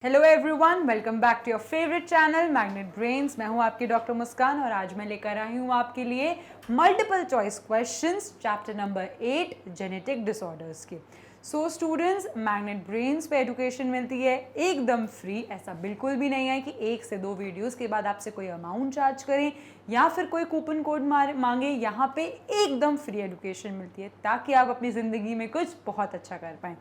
Hello everyone, welcome back to your favourite channel Magnet Brains. मैं हूं आपकी doctor मुस्कान और आज मैं लेकर आई हूं आपके लिए multiple choice questions chapter number 8 genetic disorders के। सो स्टूडेंट्स, मैग्नेट ब्रेन्स पे एजुकेशन मिलती है एकदम फ्री। ऐसा बिल्कुल भी नहीं है कि 1 से 2 वीडियोस के बाद आपसे कोई अमाउंट चार्ज करें या फिर कोई कूपन कोड मांगे। यहाँ पे एकदम फ्री एजुकेशन मिलती है ताकि आप अपनी ज़िंदगी में कुछ बहुत अच्छा कर पाएँ।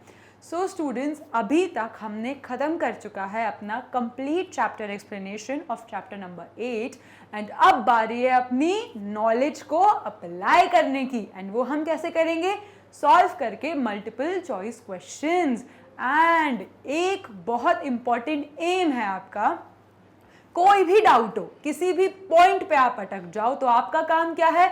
सो स्टूडेंट्स, अभी तक हमने ख़त्म कर चुका है अपना complete chapter explanation of chapter number 8 and अब बारी है अपनी नॉलेज को अप्लाई करने की। एंड वो हम कैसे करेंगे? सॉल्व करके मल्टीपल चॉइस क्वेश्चंस। एंड एक बहुत इंपॉर्टेंट एम है आपका, कोई भी डाउट हो, किसी भी पॉइंट पे आप अटक जाओ तो आपका काम क्या है?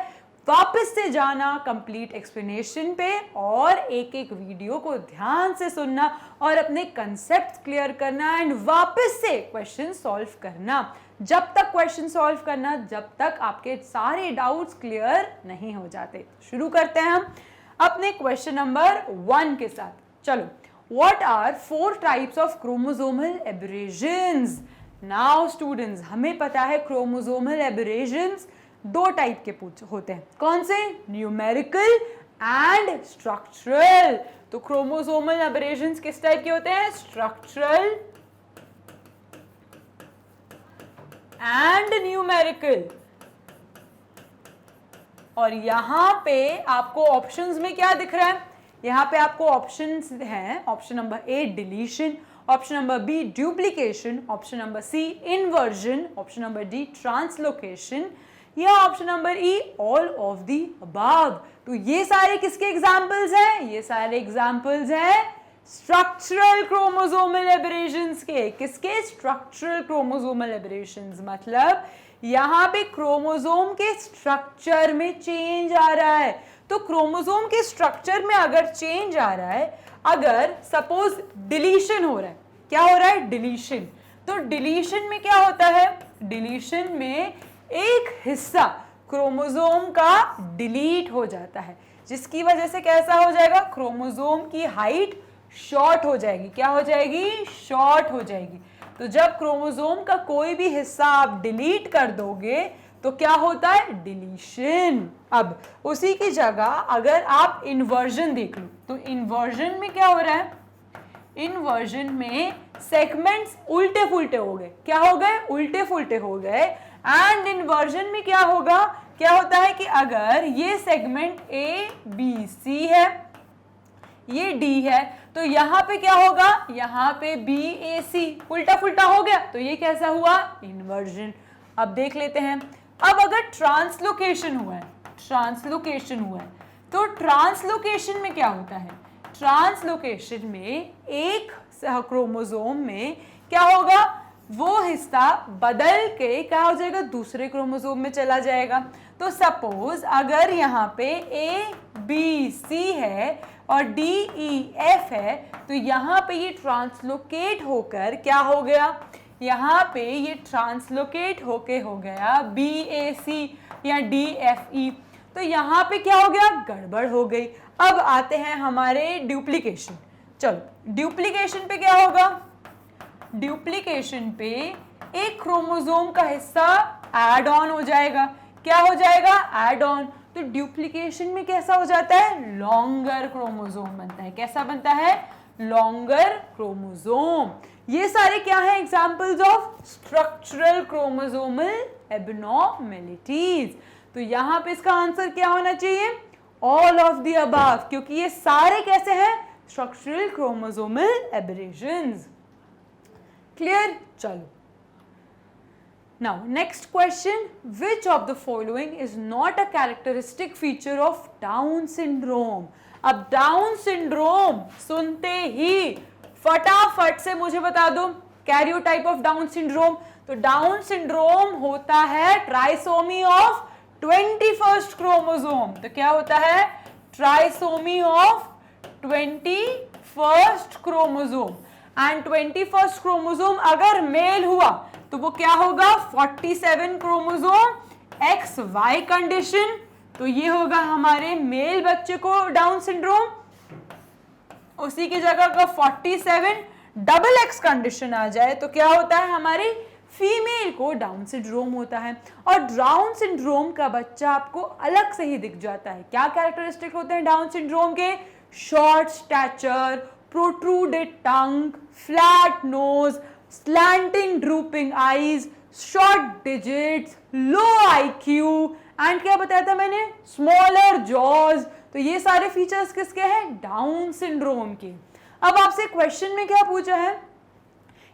वापस से जाना कंप्लीट एक्सप्लेनेशन पे और एक एक वीडियो को ध्यान से सुनना और अपने कंसेप्ट क्लियर करना एंड वापस से क्वेश्चन सॉल्व करना। जब तक क्वेश्चन सॉल्व करना, जब तक आपके सारे डाउट्स क्लियर नहीं हो जाते। शुरू करते हैं हम अपने क्वेश्चन नंबर 1 के साथ। चलो, what are 4 types of chromosomal aberrations? Now students, हमें पता है क्रोमोसोमल एबरेशंस 2 टाइप के होते हैं। कौन से? Numerical and structural. तो क्रोमोसोमल एबरेशंस किस टाइप के होते हैं? Structural and numerical. और यहां पे आपको ऑप्शंस में क्या दिख रहा है? यहां पे आपको ऑप्शंस हैं। Option number A deletion, option number B duplication, option number C inversion, option number D translocation या option number E all of the above. तो ये सारे किसके एग्जाम्पल्स हैं? ये सारे एग्जाम्पल्स हैं स्ट्रक्चरल क्रोमोसोमल एबरेशंस के। किसके? Structural chromosomal aberrations. मतलब यहाँ पे क्रोमोसोम के स्ट्रक्चर में चेंज आ रहा है। तो क्रोमोसोम के स्ट्रक्चर में अगर चेंज आ रहा है, अगर सपोज डिलीशन हो रहा है, क्या हो रहा है? डिलीशन। तो डिलीशन में क्या होता है? डिलीशन में एक हिस्सा क्रोमोसोम का डिलीट हो जाता है, जिसकी वजह से कैसा हो जाएगा? क्रोमोसोम की हाइट शॉर्ट हो जाएगी। क्या हो जाएगी? शॉर्ट हो जाएगी। तो जब क्रोमोसोम का कोई भी हिस्सा आप डिलीट कर दोगे तो क्या होता है? डिलीशन। अब उसी की जगह अगर आप इन्वर्जन देख लो तो इन्वर्जन में क्या हो रहा है? इन्वर्जन में सेगमेंट्स उल्टे फुल्टे हो गए। क्या हो गए? उल्टे फुल्टे हो गए। एंड इन्वर्जन में क्या होगा? क्या होता है कि अगर ये सेगमेंट ए बी सी है, ये डी है, तो यहाँ पे क्या होगा? यहाँ पे बी ए सी उल्टा फुल्टा हो गया। तो ये कैसा हुआ? इन्वर्जन। अब देख लेते हैं, अब अगर ट्रांसलोकेशन हुआ है, ट्रांसलोकेशन हुआ है, तो ट्रांसलोकेशन में क्या होता है? ट्रांसलोकेशन में एक क्रोमोसोम में क्या होगा? वो हिस्सा बदल के क्या हो जाएगा? दूसरे क्रोमोसोम में चला जाएगा। तो सपोज अगर यहाँ पे ए बी सी है और डी ई एफ है, तो यहाँ पे ये ट्रांसलोकेट होकर क्या हो गया? यहाँ पे ये ट्रांसलोकेट होके हो गया बी ए सी या डी एफ ई। तो यहाँ पे क्या हो गया? गड़बड़ हो गई। अब आते हैं हमारे डुप्लीकेशन। चलो, डुप्लीकेशन पे क्या होगा? डुप्लीकेशन पे एक क्रोमोसोम का हिस्सा ऐड ऑन हो जाएगा। क्या हो जाएगा? Add on. तो डुप्लीकेशन में कैसा हो जाता है? लॉन्गर क्रोमोसोम बनता है। कैसा बनता है? Longer chromosome. ये सारे क्या है? Examples of structural chromosomal abnormalities. तो यहां पे इसका आंसर क्या होना चाहिए? ऑल ऑफ द अबव, क्योंकि ये सारे कैसे हैं? Structural chromosomal aberrations. क्लियर? चलो, now next question, which of the following is not a characteristic feature of Down syndrome? अब डाउन सिंड्रोम सुनते ही फटाफट से मुझे बता दो कैरियोटाइप ऑफ डाउन सिंड्रोम। तो डाउन सिंड्रोम होता है ट्राइसोमी ऑफ 21st क्रोमोसोम। तो क्या होता है? Trisomy of 21st chromosome. And 21st chromosome अगर मेल हुआ तो वो क्या होगा? 47 क्रोमोसोम एक्स वाई कंडीशन। तो ये होगा हमारे मेल बच्चे को डाउन सिंड्रोम। उसी की जगह का 47 डबल एक्स कंडीशन आ जाए तो क्या होता है, हमारे फीमेल को डाउन सिंड्रोम होता है। और डाउन सिंड्रोम का बच्चा आपको अलग से ही दिख जाता है। क्या कैरेक्टरिस्टिक होते हैं डाउन सिंड्रोम के? Short stature, protruded tongue, flat nose, slanting drooping eyes, short digits, low IQ and क्या बताया था मैंने, स्मॉलर जॉज। तो ये सारे फीचर्स किसके हैं? डाउन सिंड्रोम के। अब आपसे क्वेश्चन में क्या पूछा है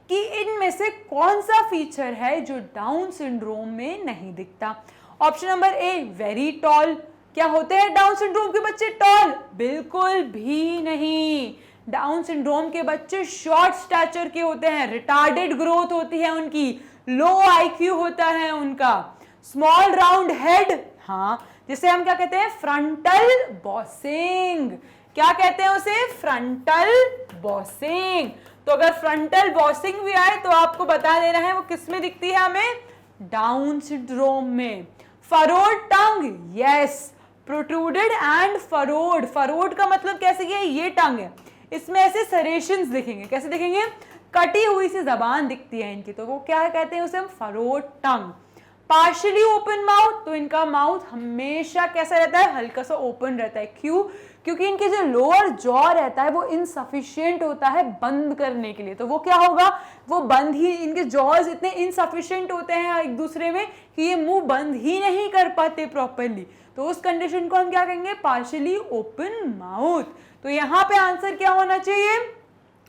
कि इनमें से कौन सा फीचर है जो डाउन सिंड्रोम में नहीं दिखता? ऑप्शन नंबर ए, वेरी टॉल। क्या होते हैं डाउन सिंड्रोम के बच्चे टॉल? बिल्कुल भी नहीं। डाउन सिंड्रोम के बच्चे शॉर्ट स्टैचर के होते हैं, रिटार्डेड ग्रोथ होती है उनकी, लो आईक्यू होता है उनका, स्मॉल राउंड हेड, हाँ, जिसे हम क्या कहते हैं, फ्रंटल बॉसिंग। क्या कहते हैं उसे? Frontal bossing. तो अगर फ्रंटल बॉसिंग भी आए तो आपको बता देना है वो किस में दिखती है हमें? डाउन सिंड्रोम में। Furrowed tongue, yes, protruded and furrowed. Furrowed का मतलब कैसे कि ये टंग है, इसमें ऐसे सरेशंस दिखेंगे। कैसे दिखेंगे? कटी हुई सी जबान दिखती है इनकी, तो वो क्या कहते हैं उसे? हम फरोड टंग। पार्शियली ओपन माउथ, तो इनका माउथ हमेशा कैसा रहता है? हल्का सा ओपन रहता है। क्यों? क्योंकि इनके जो लोअर जॉ रहता है वो इनसफिशिएंट होता है बंद करने के लिए। तो वो क्या होगा? वो बंद ही, इनके जॉज इतने इनसफिशिएंट होते हैं एक दूसरे में कि ये मुंह बंद ही नहीं कर पाते प्रॉपरली। तो उस कंडीशन को हम क्या कहेंगे? Partially open mouth. तो यहाँ पे आंसर क्या होना चाहिए?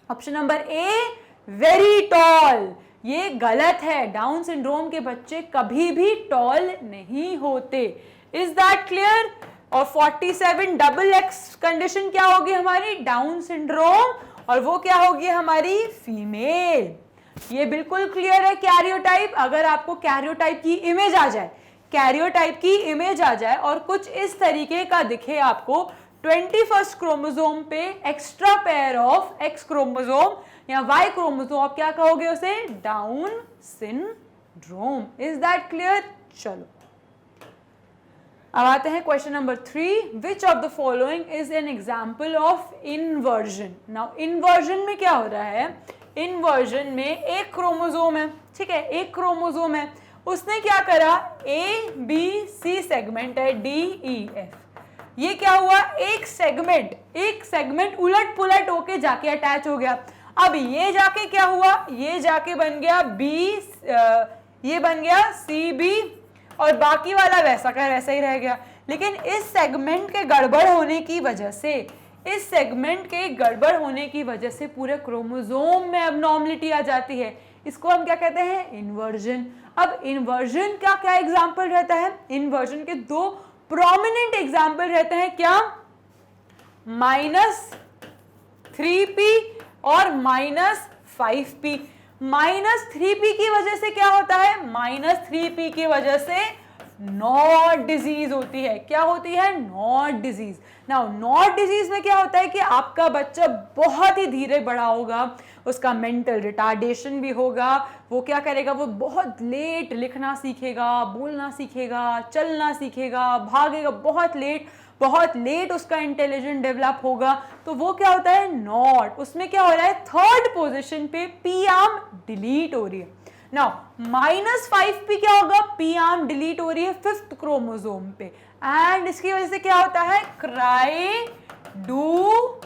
ऑप्शन नंबर ए, वेरी टॉल। ये गलत है। डाउन सिंड्रोम के बच्चे कभी भी टॉल नहीं होते। Is that clear? और 47 डबल एक्स कंडीशन क्या होगी हमारी? डाउन सिंड्रोम, और वो क्या होगी हमारी? फीमेल। ये बिल्कुल क्लियर है। कैरियोटाइप, अगर आपको कैरियोटाइप की इमेज आ जाए, कैरियोटाइप की इमेज आ जाए और कुछ इस तरीके का दिखे आपको, 21st क्रोमोसोम पे extra pair of x chromosome या वाई क्रोमोसोम, आप क्या कहोगे उसे? Down syndrome. Is that clear? चलो अब आते हैं question number 3। Which of the following is an example of inversion? Now inversion में क्या हो रहा है? इनवर्जन में एक क्रोमोसोम है, ठीक है, एक क्रोमोसोम है, उसने क्या करा? ए बी सी सेगमेंट है, डी ई एफ। ये क्या हुआ? एक सेगमेंट उलट पुलट होके जाके अटैच हो गया। अब ये जाके क्या हुआ? ये जाके बन गया बी, ये बन गया सी बी, और बाकी वाला वैसा का वैसा ही रह गया। लेकिन इस सेगमेंट के गड़बड़ होने की वजह से, इस सेगमेंट के गड़बड़ होने की वजह से पूरे क्रोमोसोम में अबनॉर्मलिटी आ जाती है। इसको हम क्या कहते हैं? इन्वर्जन। अब इन्वर्जन का क्या एग्जाम्पल रहता है? इन्वर्जन के दो प्रोमिनेंट एग्जाम्पल रहते हैं। क्या? -3p और -5p। -3p की वजह से क्या होता है? -3p की वजह से नॉट डिजीज होती है। क्या होती है? Not disease. Now not disease में क्या होता है कि आपका बच्चा बहुत ही धीरे बड़ा होगा, उसका मेंटल रिटार्डेशन भी होगा, वो क्या करेगा? वो बहुत लेट लिखना सीखेगा, बोलना सीखेगा, चलना सीखेगा, भागेगा, बहुत लेट उसका इंटेलिजेंट डेवलप होगा। तो वो क्या होता है? नॉट। उसमें क्या हो रहा है? थर्ड पोजीशन पे पी आर्म डिलीट हो रही है। नाउ -5p क्या होगा? पी आर्म डिलीट हो रही है 5th क्रोमोसोम पे, एंड इसकी वजह से क्या होता है? Cry do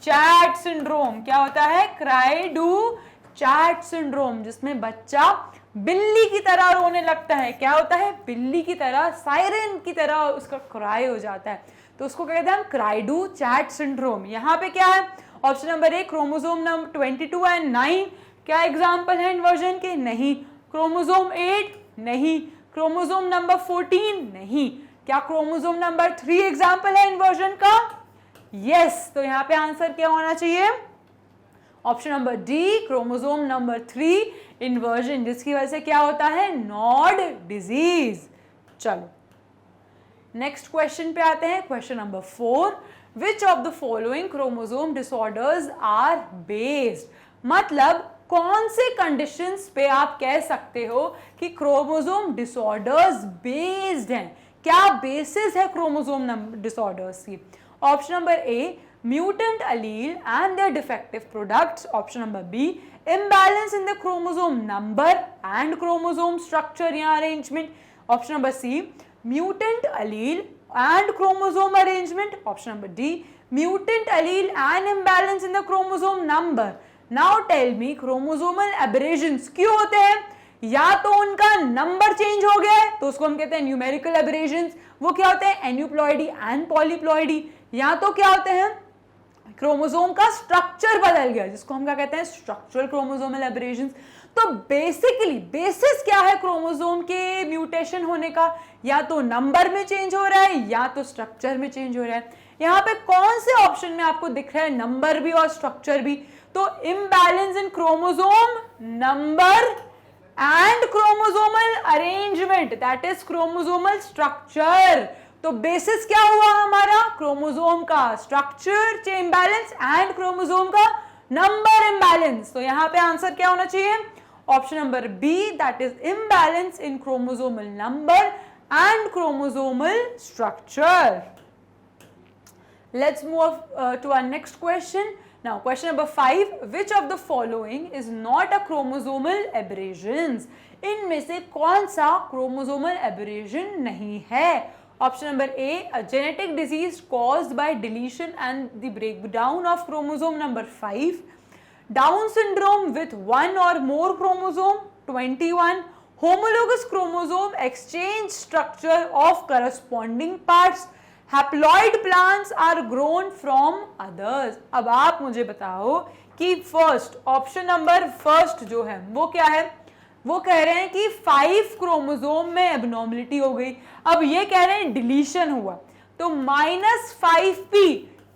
chat syndrome. क्या होता है? क्राई डू चैट सिंड्रोम, जिसमें बच्चा बिल्ली की तरह रोने लगता है। क्या होता है? बिल्ली की तरह, सायरन की तरह उसका क्राई हो जाता है। तो उसको कहते हैं हम क्राई डू चैट सिंड्रोम। यहाँ पे क्या है? Option number A, chromosome number 22 and 9 क्या एग्जाम्पल है इन्वर्जन के? नहीं। क्रोमोसोम 8 नहीं। क्रोमोसोम नंबर 14 नहीं। क्या क्रोमोसोम नंबर 3 एग्जाम्पल है इन्वर्जन का? यस। तो यहाँ पे आंसर क्या होना चाहिए? Option number D, chromosome number 3 inversion, जिसकी वजह से क्या होता है? नॉड डिजीज। चलो नेक्स्ट क्वेश्चन पे आते हैं। Question number 4, which of the following chromosome disorders are based? मतलब कौन से कंडीशंस पे आप कह सकते हो कि क्रोमोसोम डिसऑर्डर्स बेस्ड हैं? क्या बेसिस है क्रोमोसोम डिसऑर्डर्स की? Option number A, mutant allele and their defective products. Option number B, imbalance in the chromosome number and chromosome structure या arrangement. Option number C, mutant allele and chromosome arrangement. Option number D, mutant allele and imbalance in the chromosome number. Now tell me, chromosomal aberrations क्यों होते हैं? या तो उनका number change हो गया है तो उसको हम कहते हैं न्यूमेरिकल एबरेशंस, वो क्या होते हैं? Aneuploidy and polyploidy. या तो क्या होते हैं? क्रोमोसोम का स्ट्रक्चर बदल गया जिसको हम क्या कहते हैं? Structural chromosomal aberrations. तो बेसिकली बेसिस क्या है क्रोमोसोम के म्यूटेशन होने का? या तो नंबर में चेंज हो रहा है या तो स्ट्रक्चर में चेंज हो रहा है। यहाँ पे कौन से ऑप्शन में आपको दिख रहा है नंबर भी और स्ट्रक्चर भी? तो imbalance in chromosome number and chromosomal arrangement, that is chromosomal structure। तो बेसिस क्या हुआ हमारा? क्रोमोसोम का स्ट्रक्चर इम्बैलेंस एंड क्रोमोसोम का नंबर इम्बैलेंस। तो यहाँ पे आंसर क्या होना चाहिए? Option number B, that is imbalance in chromosomal number and chromosomal structure. Let's move to our next question. Now, question number 5. Which of the following is not a chromosomal aberrations? इनमें से कौन सा chromosomal aberration नहीं है? Option number A, a genetic disease caused by deletion and the breakdown of chromosome number 5. Down syndrome with one or more chromosome 21. Homologous chromosome exchange structure of corresponding parts. Haploid plants are grown from others. अब आप मुझे बताओ कि first option number first जो है वो क्या है? वो कह रहे हैं कि 5 क्रोमोसोम में एबनॉर्मलिटी हो गई। अब ये कह रहे हैं डिलीशन हुआ, तो -5p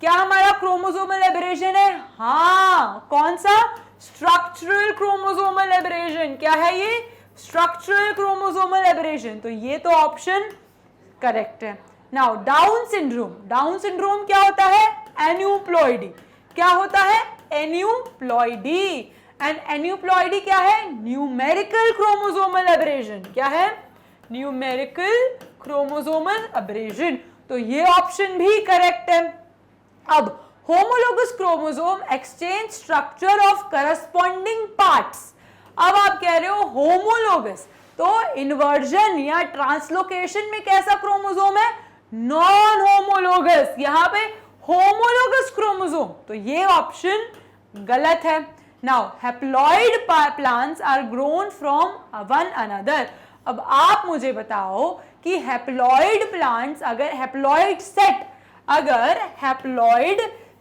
क्या हमारा क्रोमोसोमल एबरेशन है? हाँ, कौन सा? Structural chromosomal aberration. क्या है ये? Structural chromosomal aberration. तो ये तो ऑप्शन करेक्ट है। Now down syndrome, down syndrome क्या होता है? एन्यूप्लॉइडी। क्या होता है? एन्यूप्लॉइडी। एंड एन्यूप्लॉइडी क्या है? Numerical chromosomal aberration. क्या है? Numerical chromosomal aberration. तो ये ऑप्शन भी करेक्ट है। अब homologous chromosome exchange structure of corresponding parts. अब आप कह रहे हो होमोलोगस, तो इन्वर्जन या ट्रांसलोकेशन में कैसा क्रोमोसोम है? Non homologous. यहां पे होमोलोगस क्रोमोसोम, तो ये ऑप्शन गलत है। Now haploid plants are grown from one another. अब आप मुझे बताओ कि हैप्लॉइड प्लांट्स अगर हैप्लॉइड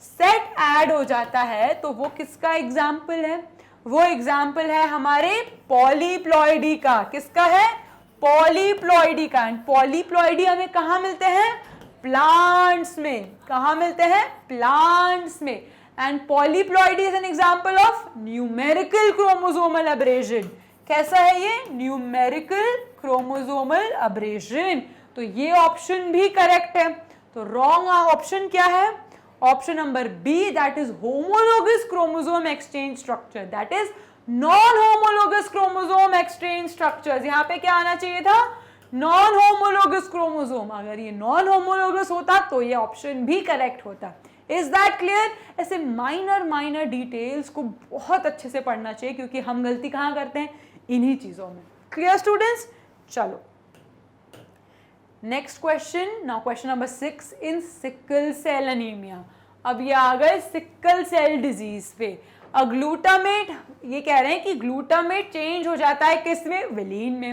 सेट ऐड हो जाता है तो वो किसका एग्जाम्पल है? वो एग्जाम्पल है हमारे पॉलीप्लॉइडी का। किसका है? पॉलीप्लॉइडी का। एंड पॉलीप्लॉइडी हमें कहाँ मिलते हैं? प्लांट्स में। कहाँ मिलते हैं? प्लांट्स में। And polyploidy is an example of numerical chromosomal aberration. कैसा है ये? Numerical chromosomal aberration. तो ये ऑप्शन भी करेक्ट है। तो रॉन्ग ऑप्शन क्या है? Option number B, that is homologous chromosome exchange structure. That is non homologous chromosome exchange structures. यहाँ पे क्या आना चाहिए था? Non homologous chromosome. अगर ये नॉन होमोलोगस होता तो ये ऑप्शन भी करेक्ट होता। Is that clear? ऐसे माइनर डिटेल्स को बहुत अच्छे से पढ़ना चाहिए क्योंकि हम गलती कहाँ करते हैं? इन्हीं चीजों में। Clear students? चलो next question. Now question number 6 in sickle cell anaemia. अब ये आ गए सिकल सेल डिजीज पे। ग्लूटामेट, ये कह रहे हैं कि ग्लूटामेट चेंज हो जाता है किस में? वेलिन में।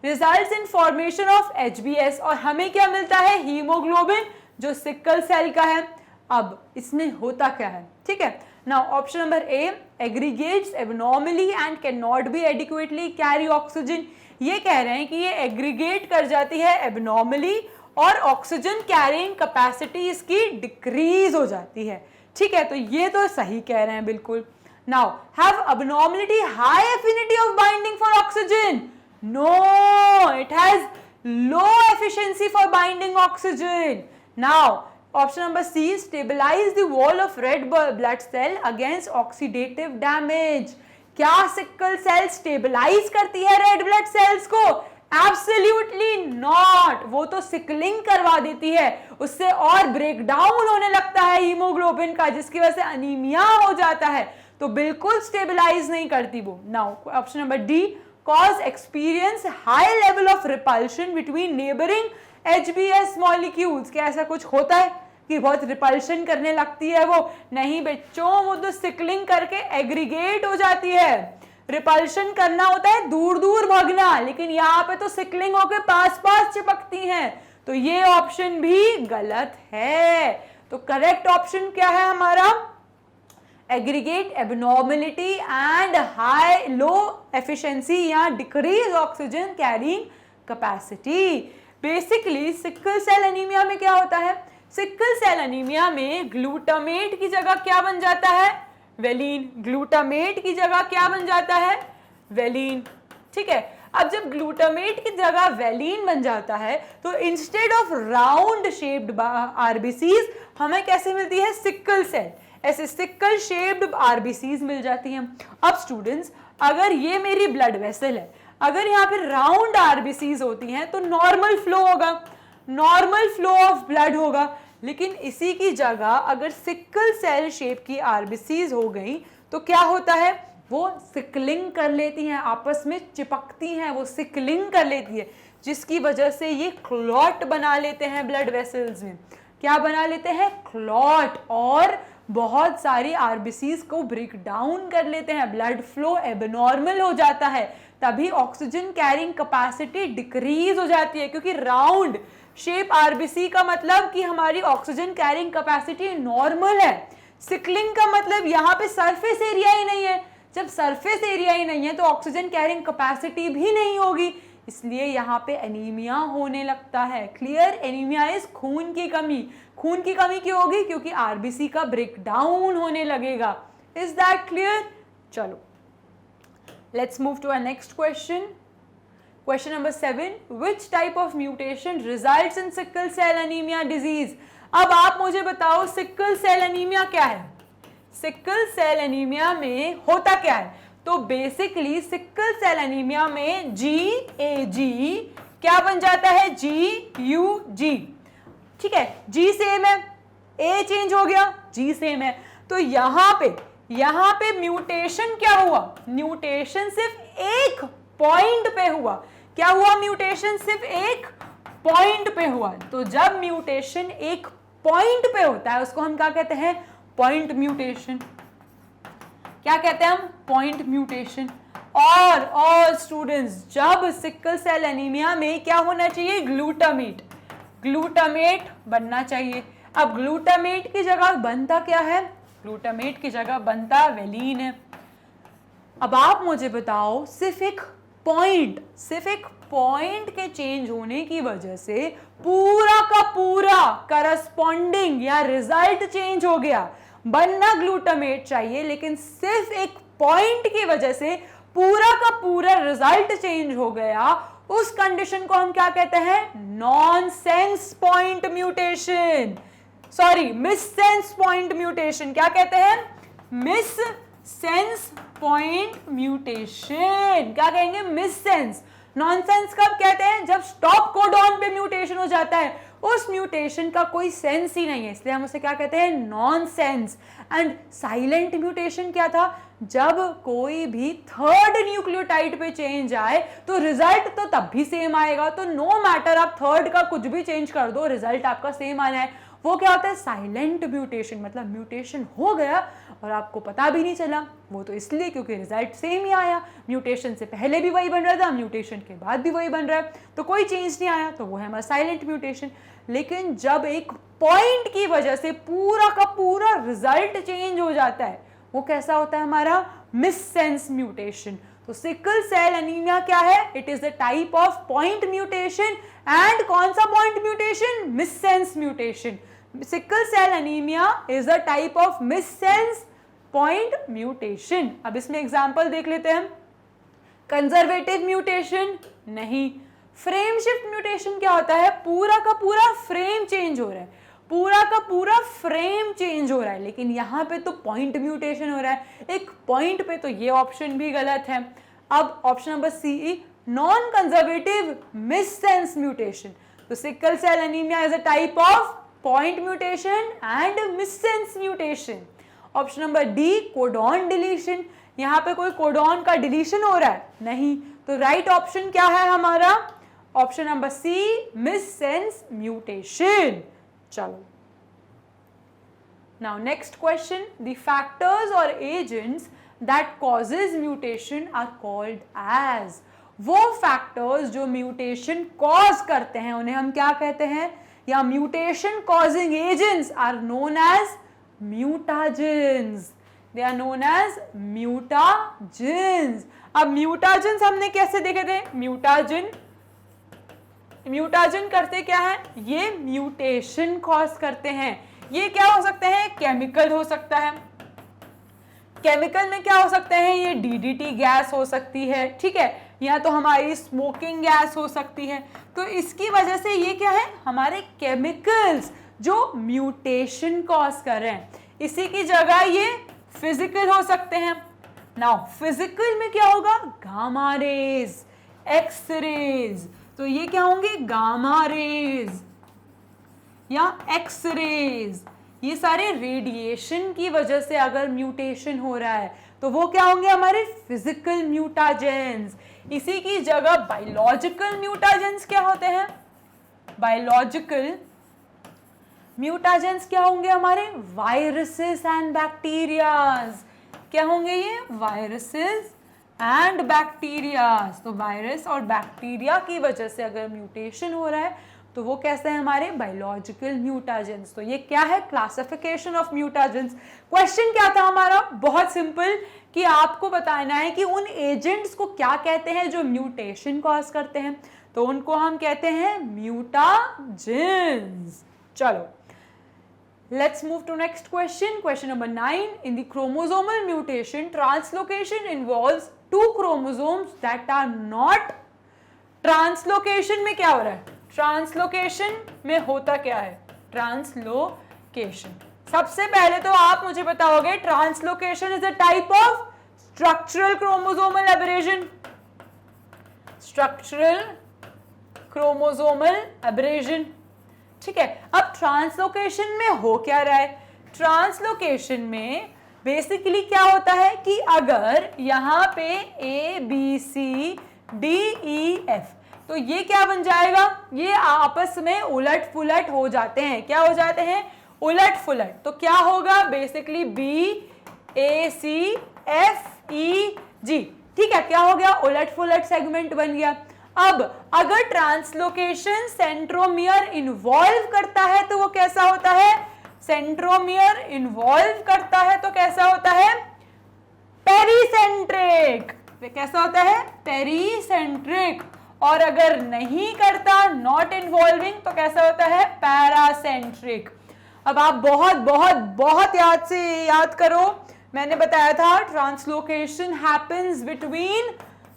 Results in formation of HbS, और हमें क्या मिलता है? हीमोग्लोबिन, जो सिकल सेल का है। अब इसमें होता क्या है? ठीक है। Now option number A, aggregates abnormally and can not be adequately carry oxygen. ये कह रहे हैं कि ये एग्रीगेट कर जाती है एबनॉर्मली और ऑक्सीजन कैरिंग कैपेसिटी इसकी डिक्रीज हो जाती है। ठीक है, तो ये तो सही कह रहे हैं बिल्कुल। Now have abnormality high affinity of binding for oxygen? No, it has low efficiency for binding oxygen. Now option number C, stabilize the wall of red blood cell against oxidative damage. क्या sickle cell stabilize करती है red blood cells को absolutely not, वो तो sickling करवा देती है, उससे और ब्रेक डाउन होने लगता है हीमोग्लोबिन का, जिसकी वजह से अनीमिया हो जाता है, तो बिल्कुल स्टेबलाइज नहीं करती वो। Now option number D, cause experience high level of repulsion between neighbouring HBS molecules. क्या ऐसा कुछ होता है कि बहुत रिपल्शन करने लगती है वो? नहीं बच्चों, वो तो सिकलिंग करके एग्रीगेट हो जाती है। रिपल्शन करना होता है दूर दूर भागना, लेकिन यहाँ पे तो सिकलिंग होके पास पास चिपकती हैं, तो ये ऑप्शन भी गलत है। तो करेक्ट ऑप्शन क्या है हमारा? Aggregate abnormality and high low efficiency या decrease oxygen carrying capacity. Basically sickle cell anaemia में क्या होता है? सिकल सेल एनीमिया में ग्लूटामेट की जगह क्या बन जाता है? वेलिन। ग्लूटामेट की जगह क्या बन जाता है? वेलिन। ठीक है, अब जब ग्लूटामेट की जगह वेलिन बन जाता है तो instead of round shaped RBCs हमें कैसे मिलती है? Sickle cell. ऐसे सिकल शेप्ड आरबीसीज मिल जाती हैं। अब स्टूडेंट्स, अगर ये मेरी ब्लड वेसल है, अगर यहाँ पे राउंड आरबीसीज होती हैं तो नॉर्मल फ्लो होगा, नॉर्मल फ्लो ऑफ ब्लड होगा, लेकिन इसी की जगह अगर सिकल सेल शेप की आरबीसीज हो गई तो क्या होता है? वो सिकलिंग कर लेती हैं, आपस में चिपकती हैं, वो सिकलिंग कर लेती है, जिसकी वजह से ये क्लॉट बना लेते हैं ब्लड वेसल्स में। क्या बना लेते हैं? क्लॉट, और बहुत सारी आरबीसीज को ब्रेक डाउन कर लेते हैं, ब्लड फ्लो एबनॉर्मल हो जाता है, तभी ऑक्सीजन कैरिंग कैपेसिटी डिक्रीज हो जाती है, क्योंकि राउंड शेप आरबीसी का मतलब कि हमारी ऑक्सीजन कैरिंग कैपेसिटी नॉर्मल है। सिकलिंग का मतलब यहाँ पे सरफेस एरिया ही नहीं है, जब सरफेस एरिया ही नहीं है तो ऑक्सीजन कैरिंग कैपेसिटी भी नहीं होगी, इसलिए यहाँ पे एनीमिया होने लगता है। क्लियर? एनीमिया इज खून की कमी। खून की कमी क्यों होगी? क्योंकि आरबीसी का ब्रेक डाउन होने लगेगा। Is that clear? चलो, let's move to our next question. Question number 7, which type of mutation results in sickle cell anemia disease? अब आप मुझे बताओ सिकल सेल एनीमिया क्या है? सिकल सेल एनीमिया में होता क्या है? तो बेसिकली सिकल सेल एनीमिया में GAG क्या बन जाता है? GUG। ठीक है, G सेम है, A चेंज हो गया, G सेम है, तो यहाँ पे म्यूटेशन क्या हुआ? म्यूटेशन सिर्फ एक पॉइंट पे हुआ। क्या हुआ? म्यूटेशन सिर्फ एक पॉइंट पे हुआ। तो जब म्यूटेशन एक पॉइंट पे होता है उसको हम क्या कहते हैं? Point mutation. क्या कहते हैं हम? Point mutation. और स्टूडेंट्स, जब सिकल सेल एनीमिया में क्या होना चाहिए? ग्लूटामेट। ग्लूटामेट बनना चाहिए। अब ग्लूटामेट की जगह बनता क्या है? ग्लूटामेट की जगह बनता वेलिन है। अब आप मुझे बताओ, सिर्फ एक पॉइंट के चेंज होने की वजह से पूरा का पूरा करस्पॉन्डिंग या रिजल्ट चेंज हो गया। बनना ग्लूटामेट चाहिए, लेकिन सिर्फ एक पॉइंट की वजह से पूरा का पूरा रिजल्ट चेंज हो गया। उस कंडीशन को हम क्या कहते हैं? Nonsense point mutation, sorry missense point mutation. क्या कहते हैं? Miss sense point mutation. क्या कहेंगे? Miss sense. नॉनसेंस कब कहते हैं? जब स्टॉप कोडॉन पे म्यूटेशन हो जाता है, उस म्यूटेशन का कोई सेंस ही नहीं है, इसलिए हम उसे क्या कहते हैं? नॉनसेंस। एंड साइलेंट म्यूटेशन क्या था? जब कोई भी थर्ड न्यूक्लियोटाइड पे चेंज आए तो रिजल्ट तो तब भी सेम आएगा, तो नो मैटर आप थर्ड का कुछ भी चेंज कर दो, रिजल्ट आपका सेम आना है। वो क्या होता है? Silent mutation. मतलब म्यूटेशन हो गया और आपको पता भी नहीं चला, वो तो इसलिए क्योंकि रिजल्ट सेम ही आया। म्यूटेशन से पहले भी वही बन रहा था, म्यूटेशन के बाद भी वही बन रहा है, तो कोई चेंज नहीं आया, तो वो है हमारा साइलेंट म्यूटेशन। लेकिन जब एक पॉइंट की वजह से पूरा का पूरा रिजल्ट चेंज हो जाता है, वो कैसा होता है? हमारा मिससेंस म्यूटेशन। तो सिकल सेल एनीमिया क्या है? It is the type of point mutation. And कौन सा point mutation? Missense mutation. Sickle cell anaemia is a type of missense point mutation. अब इसमें एग्जांपल देख लेते हैं। कंजर्वेटिव म्यूटेशन नहीं। फ्रेम शिफ्ट म्यूटेशन क्या होता है? पूरा का पूरा फ्रेम चेंज हो रहा है, पूरा का पूरा फ्रेम चेंज हो रहा है, लेकिन यहाँ पे तो पॉइंट म्यूटेशन हो रहा है एक पॉइंट पे, तो ये ऑप्शन भी गलत है। अब option number C, non conservative missense mutation. तो sickle cell anaemia is a type of point mutation and missense mutation. Option number D codon deletion, यहाँ पे कोई कोडॉन का डिलीशन हो रहा है नहीं, तो राइट ऑप्शन क्या है हमारा? Option number C missense mutation. चलो now next question, the factors or agents that causes mutation are called as, वो factors जो mutation cause करते हैं उन्हें हम क्या कहते हैं? या mutation causing agents are known as mutagens, they are known as mutagens। अब mutagens हमने कैसे देखे थे? म्यूटाजन करते क्या है? ये म्यूटेशन कॉज करते हैं। ये क्या हो सकते हैं? केमिकल हो सकता है, केमिकल में क्या हो सकते हैं? ये डीडीटी गैस हो सकती है, ठीक है, या तो हमारी स्मोकिंग गैस हो सकती है। तो इसकी वजह से ये क्या है? हमारे केमिकल्स जो म्यूटेशन कॉज कर रहे हैं। इसी की जगह ये फिजिकल हो सकते हैं। नाउ फिजिकल में क्या होगा? गामा रेज, एक्स रेज, तो ये क्या होंगे? गामा रेज या एक्स रेज। ये सारे रेडिएशन की वजह से अगर म्यूटेशन हो रहा है तो वो क्या होंगे? हमारे फिजिकल म्यूटाजेंस। इसी की जगह बायोलॉजिकल म्यूटाजेंस क्या होते हैं? बायोलॉजिकल म्यूटाजेंस क्या होंगे? हमारे वायरसेस एंड बैक्टीरियाज। क्या होंगे ये? Viruses and bacterias. तो वायरस और बैक्टीरिया की वजह से अगर म्यूटेशन हो रहा है तो वो कैसे हैं? हमारे बायोलॉजिकल म्यूटाजेंस। तो ये क्या है? Classification of mutagens. क्वेश्चन क्या था हमारा? बहुत सिंपल, कि आपको बताना है कि उन एजेंट्स को क्या कहते हैं जो म्यूटेशन कॉज करते हैं, तो उनको हम कहते हैं म्यूटाजेंस। चलो let's move to next question. Question number 9. In the chromosomal mutation, translocation involves two chromosomes that are not, translocation में क्या हो रहा है? ट्रांसलोकेशन में होता क्या है? ट्रांसलोकेशन, सबसे पहले तो आप मुझे बताओगे translocation is a type of structural chromosomal abrasion. Structural chromosomal abrasion, ठीक है। अब ट्रांसलोकेशन में हो क्या रहा है? ट्रांसलोकेशन में बेसिकली क्या होता है कि अगर यहाँ पे A B C D E F, तो ये क्या बन जाएगा? ये आपस में उलट पुलट हो जाते हैं। क्या हो जाते हैं? उलट पुलट। तो क्या होगा? Basically B A C F E G, ठीक है, क्या हो गया? उलट पुलट सेगमेंट बन गया। अब अगर ट्रांसलोकेशन सेंट्रोमियर इन्वॉल्व करता है तो वो कैसा होता है? सेंट्रोमियर इन्वॉल्व करता है तो कैसा होता है? पेरीसेंट्रिक। कैसा होता है? पेरीसेंट्रिक। और अगर नहीं करता, नॉट इन्वॉल्विंग, तो कैसा होता है? पैरासेंट्रिक। अब आप बहुत बहुत बहुत याद करो, मैंने बताया था translocation happens between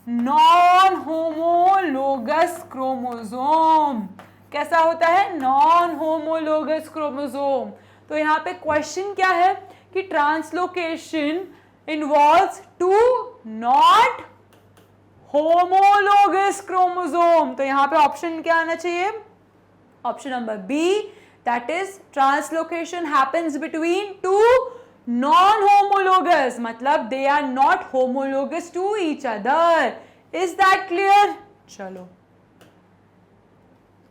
non homologous chromosome. कैसा होता है? Non homologous chromosome. तो यहाँ पे क्वेश्चन क्या है कि translocation involves two not homologous chromosome. तो यहाँ पे ऑप्शन क्या आना चाहिए? Option number B, that is translocation happens between two non homologous, मतलब they are not homologous to each other. Is that clear? चलो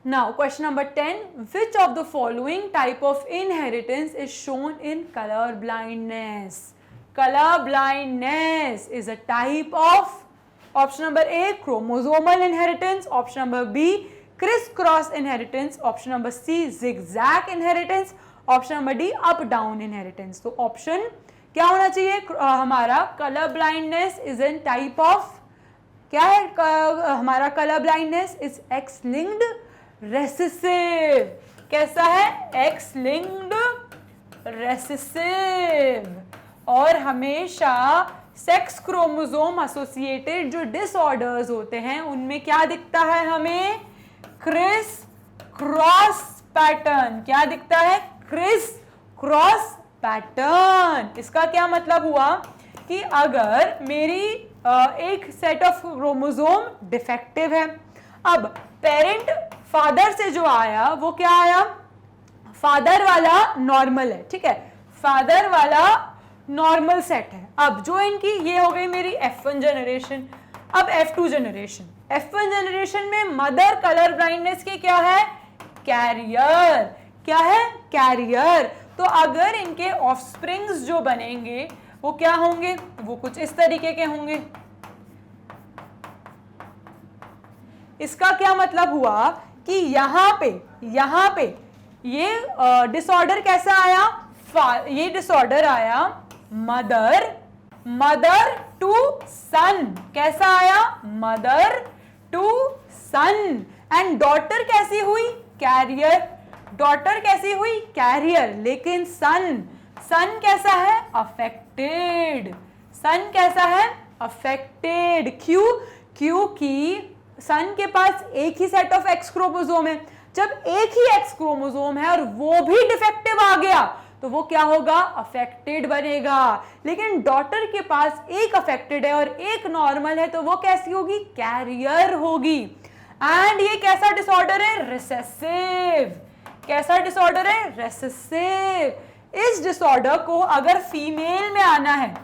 now question number 10. Which of the following type of inheritance is shown in color blindness? Color blindness is a type of, option number A, chromosomal inheritance, option number B, criss-cross inheritance, option number C, zigzag inheritance, option number D, up down inheritance. तो option क्या होना चाहिए हमारा? Colour blindness is an type of, क्या है हमारा? Colour blindness is x linked recessive. कैसा है? X linked recessive. और हमेशा सेक्स क्रोमोसोम एसोसिएटेड जो डिसऑर्डर्स होते हैं उनमें क्या दिखता है हमें? Criss cross pattern. क्या दिखता है? Criss cross pattern. इसका क्या मतलब हुआ कि अगर मेरी एक सेट ऑफ क्रोमोसोम डिफेक्टिव है। अब पेरेंट फादर से जो आया वो क्या आया, फादर वाला नॉर्मल है, ठीक है, फादर वाला नॉर्मल सेट है। अब जो इनकी ये हो गई मेरी F1 जनरेशन। अब F2 जनरेशन, F1 जनरेशन में मदर कलर ब्लाइंडनेस के क्या है, कैरियर, क्या है, कैरियर। तो अगर इनके ऑफस्प्रिंग्स जो बनेंगे वो क्या होंगे, वो कुछ इस तरीके के होंगे। इसका क्या मतलब हुआ कि यहाँ पे ये डिसऑर्डर कैसा आया, ये डिसऑर्डर आया मदर टू सन, कैसा आया, mother to son. And daughter कैसी हुई, कैरियर, डॉटर कैसी हुई, कैरियर। लेकिन सन कैसा है, अफेक्टेड, सन कैसा है, अफेक्टेड। क्यों, क्योंकि सन के पास एक ही सेट ऑफ एक्स क्रोमोसोम है। जब एक ही एक्स क्रोमोसोम है और वो भी डिफेक्टिव आ गया तो वो क्या होगा, अफेक्टेड बनेगा। लेकिन डॉटर के पास एक अफेक्टेड है और एक नॉर्मल है, तो वो कैसी होगी, कैरियर होगी। एंड ये कैसा डिसऑर्डर है, रिसेसिव। कैसा डिसऑर्डर है, रिसेसिव। इस डिसऑर्डर को अगर फीमेल में आना है,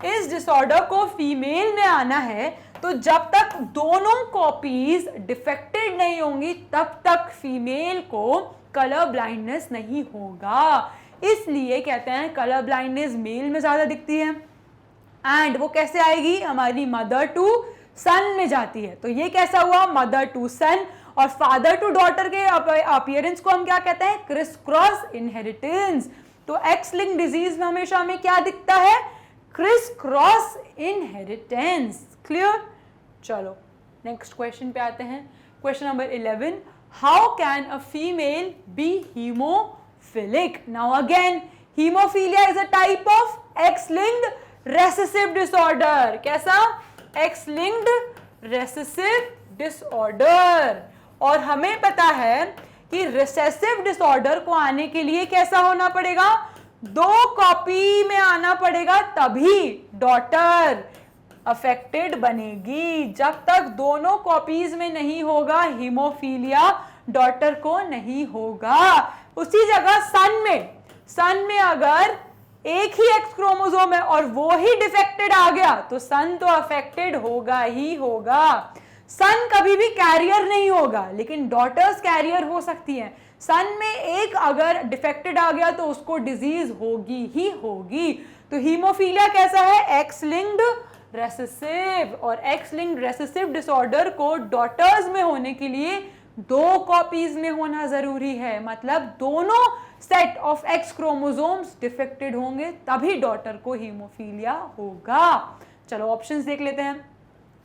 इस डिसऑर्डर को फीमेल में आना है, तो जब तक दोनों कॉपीज डिफेक्टेड नहीं होंगी तब तक फीमेल को कलर ब्लाइंडनेस नहीं होगा। इसलिए कहते हैं कलर ब्लाइंडनेस मेल में ज्यादा दिखती है। एंड वो कैसे आएगी, हमारी मदर टू सन में जाती है। तो ये कैसा हुआ, मदर टू सन। और फादर टू डॉटर के अपीयरेंस को हम क्या कहते हैं, क्रिस क्रॉस इनहेरिटेंस। तो एक्स लिंक्ड डिजीज में हमेशा हमें क्या दिखता है, क्रिस क्रॉस इनहेरिटेंस। क्लियर। चलो नेक्स्ट क्वेश्चन पे आते हैं। Question number 11, how can a female be haemophilic. Now again haemophilia is a type of X linked recessive disorder. कैसा, एक्स लिंक्ड रेसेसिव डिसऑर्डर। और हमें पता है कि रिसेसिव डिसऑर्डर को आने के लिए कैसा होना पड़ेगा, 2 कॉपी में आना पड़ेगा, तभी डॉटर अफेक्टेड बनेगी। जब तक दोनों कॉपीज में नहीं होगा हीमोफीलिया, डॉटर को नहीं होगा। उसी जगह सन में अगर एक ही एक्स क्रोमोसोम है और वो ही डिफेक्टेड आ गया तो सन तो अफेक्टेड होगा ही होगा। सन कभी भी कैरियर नहीं होगा, लेकिन डॉटर्स कैरियर हो सकती हैं। सन में एक अगर डिफेक्टेड आ गया तो उसको डिजीज होगी ही होगी। तो हीमोफीलिया कैसा है, एक्स लिंक्ड रेसेसिव। और एक्स लिंक्ड रेसेसिव डिसऑर्डर को डॉटर्स में होने के लिए 2 कॉपीज में होना जरूरी है। मतलब दोनों set of x chromosomes defected होंगे तभी डॉटर को हीमोफीलिया होगा। चलो ऑप्शंस देख लेते हैं।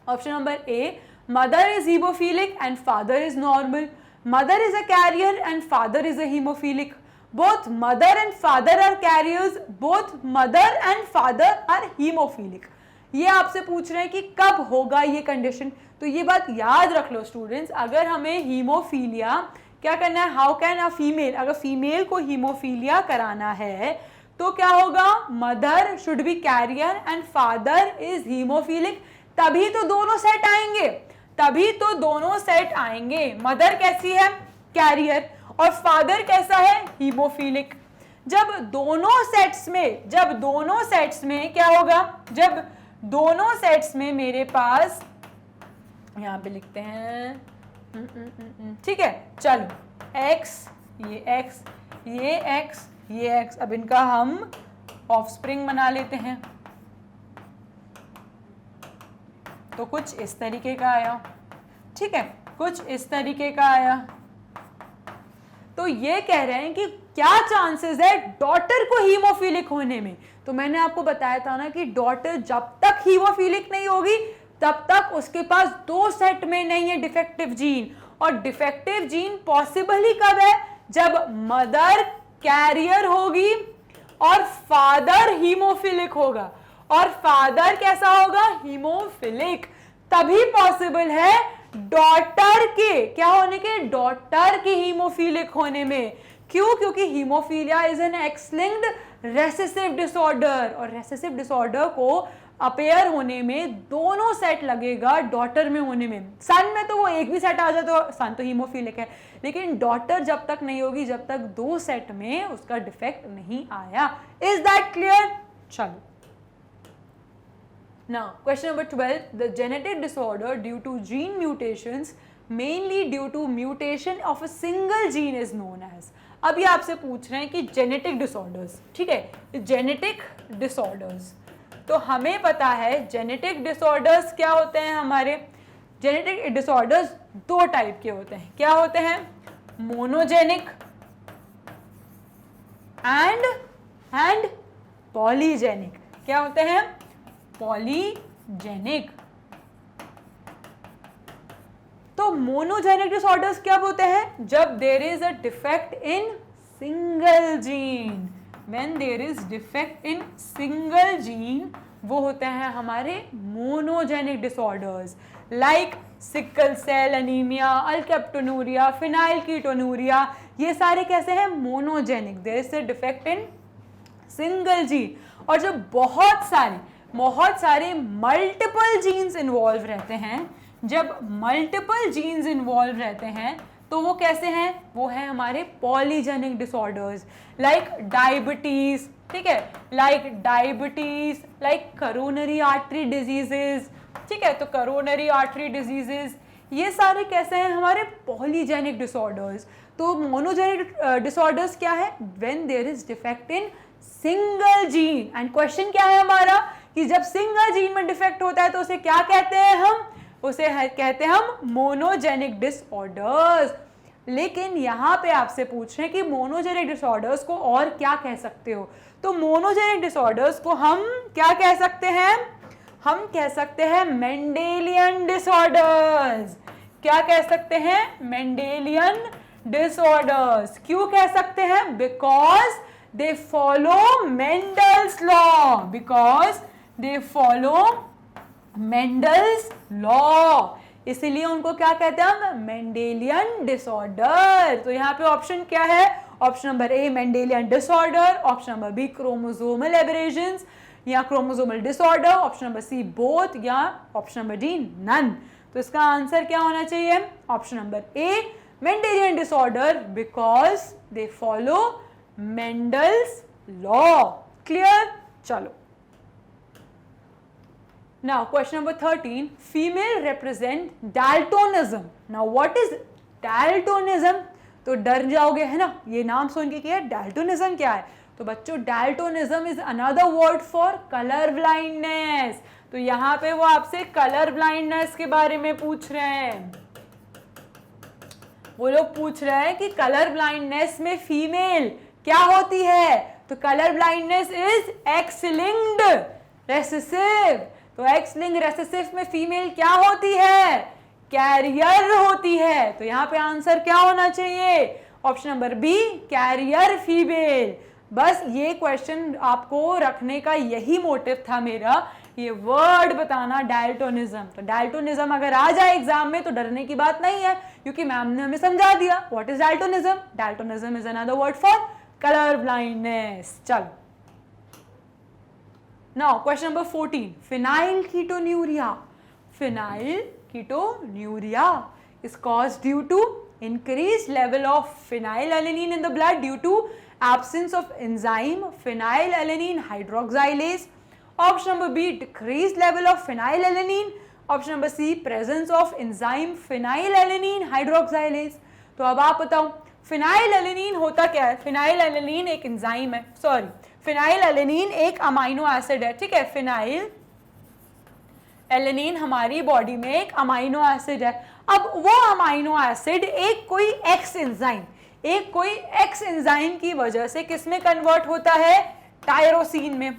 Option number A, mother is haemophilic and father is normal. Mother is a carrier and father is a haemophilic. Both mother and father are carriers, both mother and father are haemophilic. ये आपसे पूछ रहे हैं कि कब होगा ये condition. तो ये बात याद रख लो स्टूडेंट्स, अगर हमें हीमोफीलिया क्या करना है, हाउ कैन अ फीमेल, अगर फीमेल को हीमोफीलिया कराना है तो क्या होगा, mother should be carrier and father is haemophilic. तभी तो दोनों सेट आएंगे, तभी तो दोनों सेट आएंगे। मदर कैसी है, कैरियर, और फादर कैसा है, हीमोफिलिक। जब दोनों सेट्स में क्या होगा, जब दोनों सेट्स में मेरे पास, यहां पे लिखते हैं, ठीक है, चलो x, ये x, ये x, ये x, अब इनका हम ऑफस्प्रिंग बना लेते हैं। तो कुछ इस तरीके का आया, ठीक है, कुछ इस तरीके का आया। तो ये कह रहे हैं कि क्या चांसेस है डॉटर को हीमोफिलिक होने में। तो मैंने आपको बताया था ना कि डॉटर जब तक हीमोफिलिक नहीं होगी तब तक उसके पास 2 सेट में नहीं है डिफेक्टिव जीन। और डिफेक्टिव जीन पॉसिबल ही कब है, जब मदर कैरियर होगी और फादर हीमोफिलिक होगा, और फादर कैसा होगा, हीमोफिलिक। तभी पॉसिबल है डॉटर के क्या होने के, डॉटर के हीमोफिलिक होने में। क्यों, क्योंकि haemophilia is an x linked recessive disorder, और रेसेसिव डिसऑर्डर को अपेयर होने में दोनों सेट लगेगा, डॉटर में होने में। सन में तो वो एक भी सेट आ जाए तो सन तो हीमोफिलिक है, लेकिन डॉटर जब तक नहीं होगी जब तक दो सेट में उसका डिफेक्ट नहीं आया। Is that clear? चलो, now question number 12, the genetic disorder due to gene mutations mainly due to mutation of a single gene is known as। अब ये आपसे पूछ रहे हैं कि जेनेटिक डिसऑर्डर्स, ठीक है, जेनेटिक डिसऑर्डर्स, तो हमें पता है जेनेटिक डिसऑर्डर्स क्या होते हैं। हमारे जेनेटिक डिसऑर्डर्स दो टाइप के होते हैं। क्या होते हैं? Monogenic and polygenic. क्या होते हैं? पॉलीजेनिक। तो मोनोजेनिक डिसऑर्डर्स क्या होते हैं? जब there is a defect in single gene, when there is defect in single gene, वो होते हैं हमारे monogenic disorders, like sickle cell anaemia, alkaptonuria, phenylketonuria. ये सारे कैसे हैं? Monogenic, there is a defect in single gene. और जब बहुत सारे मल्टीपल जीन्स इन्वॉल्व रहते हैं, जब मल्टीपल जीन्स इन्वॉल्व रहते हैं तो वो कैसे हैं? वो है हमारे पॉलीजेनिक डिसऑर्डर्स, लाइक डायबिटीज, ठीक है, लाइक करोनरी आर्टरी डिजीजेस, ठीक है। तो करोनरी आर्टरी डिजीजेस ये सारे कैसे हैं? हमारे पॉलीजेनिक डिसऑर्डर्स। तो मोनोजेनिक डिसऑर्डर्स क्या है? When there is defect in single gene. And question क्या है हमारा कि जब सिंगल जीन में डिफेक्ट होता है तो उसे क्या कहते हैं? हम उसे कहते हैं हम मोनोजेनिक डिसऑर्डर्स। लेकिन यहाँ पे आपसे पूछ रहे हैं कि मोनोजेनिक डिसऑर्डर्स को और क्या कह सकते हो? तो मोनोजेनिक डिसऑर्डर्स को हम क्या कह सकते हैं? हम कह सकते हैं मेंडेलियन डिसऑर्डर्स। क्या कह सकते हैं? Mendelian disorders. क्यों कह सकते हैं? Because they follow Mendel's law, because they follow Mendel's law, इसीलिए उनको क्या कहते हैं हम? Mendelian disorder. तो यहाँ पे ऑप्शन क्या है? Option number A Mendelian disorder, option number B chromosomal aberrations या chromosomal disorder, option number C both, या ऑप्शन नंबर डी नन। तो इसका आंसर क्या होना चाहिए? Option number A Mendelian disorder, because they follow Mendel's law। Clear? चलो, now question number 13, female represent daltonism। now what is daltonism? तो डर जाओगे है ना ये नाम सुन के, क्या daltonism क्या है? तो बच्चों daltonism is another word for color blindness। तो यहाँ पे वो आपसे कलर ब्लाइंडनेस के बारे में पूछ रहे हैं। वो लोग पूछ रहे हैं कि कलर ब्लाइंडनेस में फीमेल क्या होती है? तो colour blindness is x linked recessive. तो एक्स लिंक्ड रेसेसिव में फीमेल क्या होती है? कैरियर होती है। तो यहाँ पे आंसर क्या होना चाहिए? Option number B carrier female. बस ये क्वेश्चन आपको रखने का यही मोटिव था मेरा, ये वर्ड बताना डाल्टोनिज्म। तो डाल्टोनिज्म अगर आ जाए एग्जाम में तो डरने की बात नहीं है, क्योंकि मैम ने हमें समझा दिया what is daltonism. Daltonism is another word for color blindness। चलो, now question number 14, phenylketonuria। phenylketonuria is caused due to increased level of phenylalanine in the blood due to absence of enzyme phenylalanine hydroxylase, option number B decreased level of phenylalanine, option number C presence of enzyme phenylalanine hydroxylase। तो अब आप बताओ phenylalanine होता क्या है? Phenylalanine एक enzyme है, sorry phenylalanine एक अमाइनो एसिड है, ठीक है। फिनाइल एलेनिन हमारी बॉडी में एक अमाइनो एसिड है। अब वो अमाइनो एसिड एक कोई एक्स एंजाइम की वजह से किस में कन्वर्ट होता है? टायरोसिन में।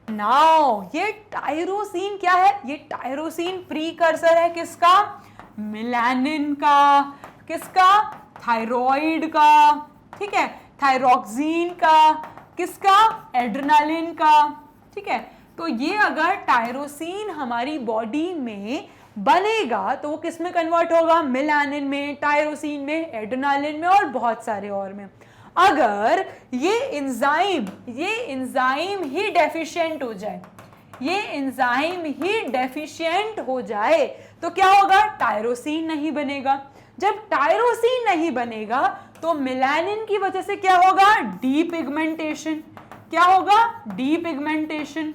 नाउ ये टायरोसिन क्या है? ये टायरोसिन प्रीकर्सर है किसका? मेलानिन का। किसका? थायराइड का, ठीक है, थायरॉक्सिन का, किसका? एड्रेनालिन का, ठीक है। तो ये अगर टायरोसिन हमारी बॉडी में बनेगा तो वो किस में कन्वर्ट होगा? मेलानिन में, टायरोसिन में, एड्रेनालिन में और बहुत सारे और में। अगर ये एंजाइम ही डेफिशिएंट हो जाए, ये एंजाइम ही डेफिशिएंट हो जाए तो क्या होगा, टायरोसिन नहीं बनेगा। जब टायरोसिन नहीं बनेगा तो मेलानिन की वजह से क्या होगा, डीपिगमेंटेशन। क्या होगा, डीपिगमेंटेशन।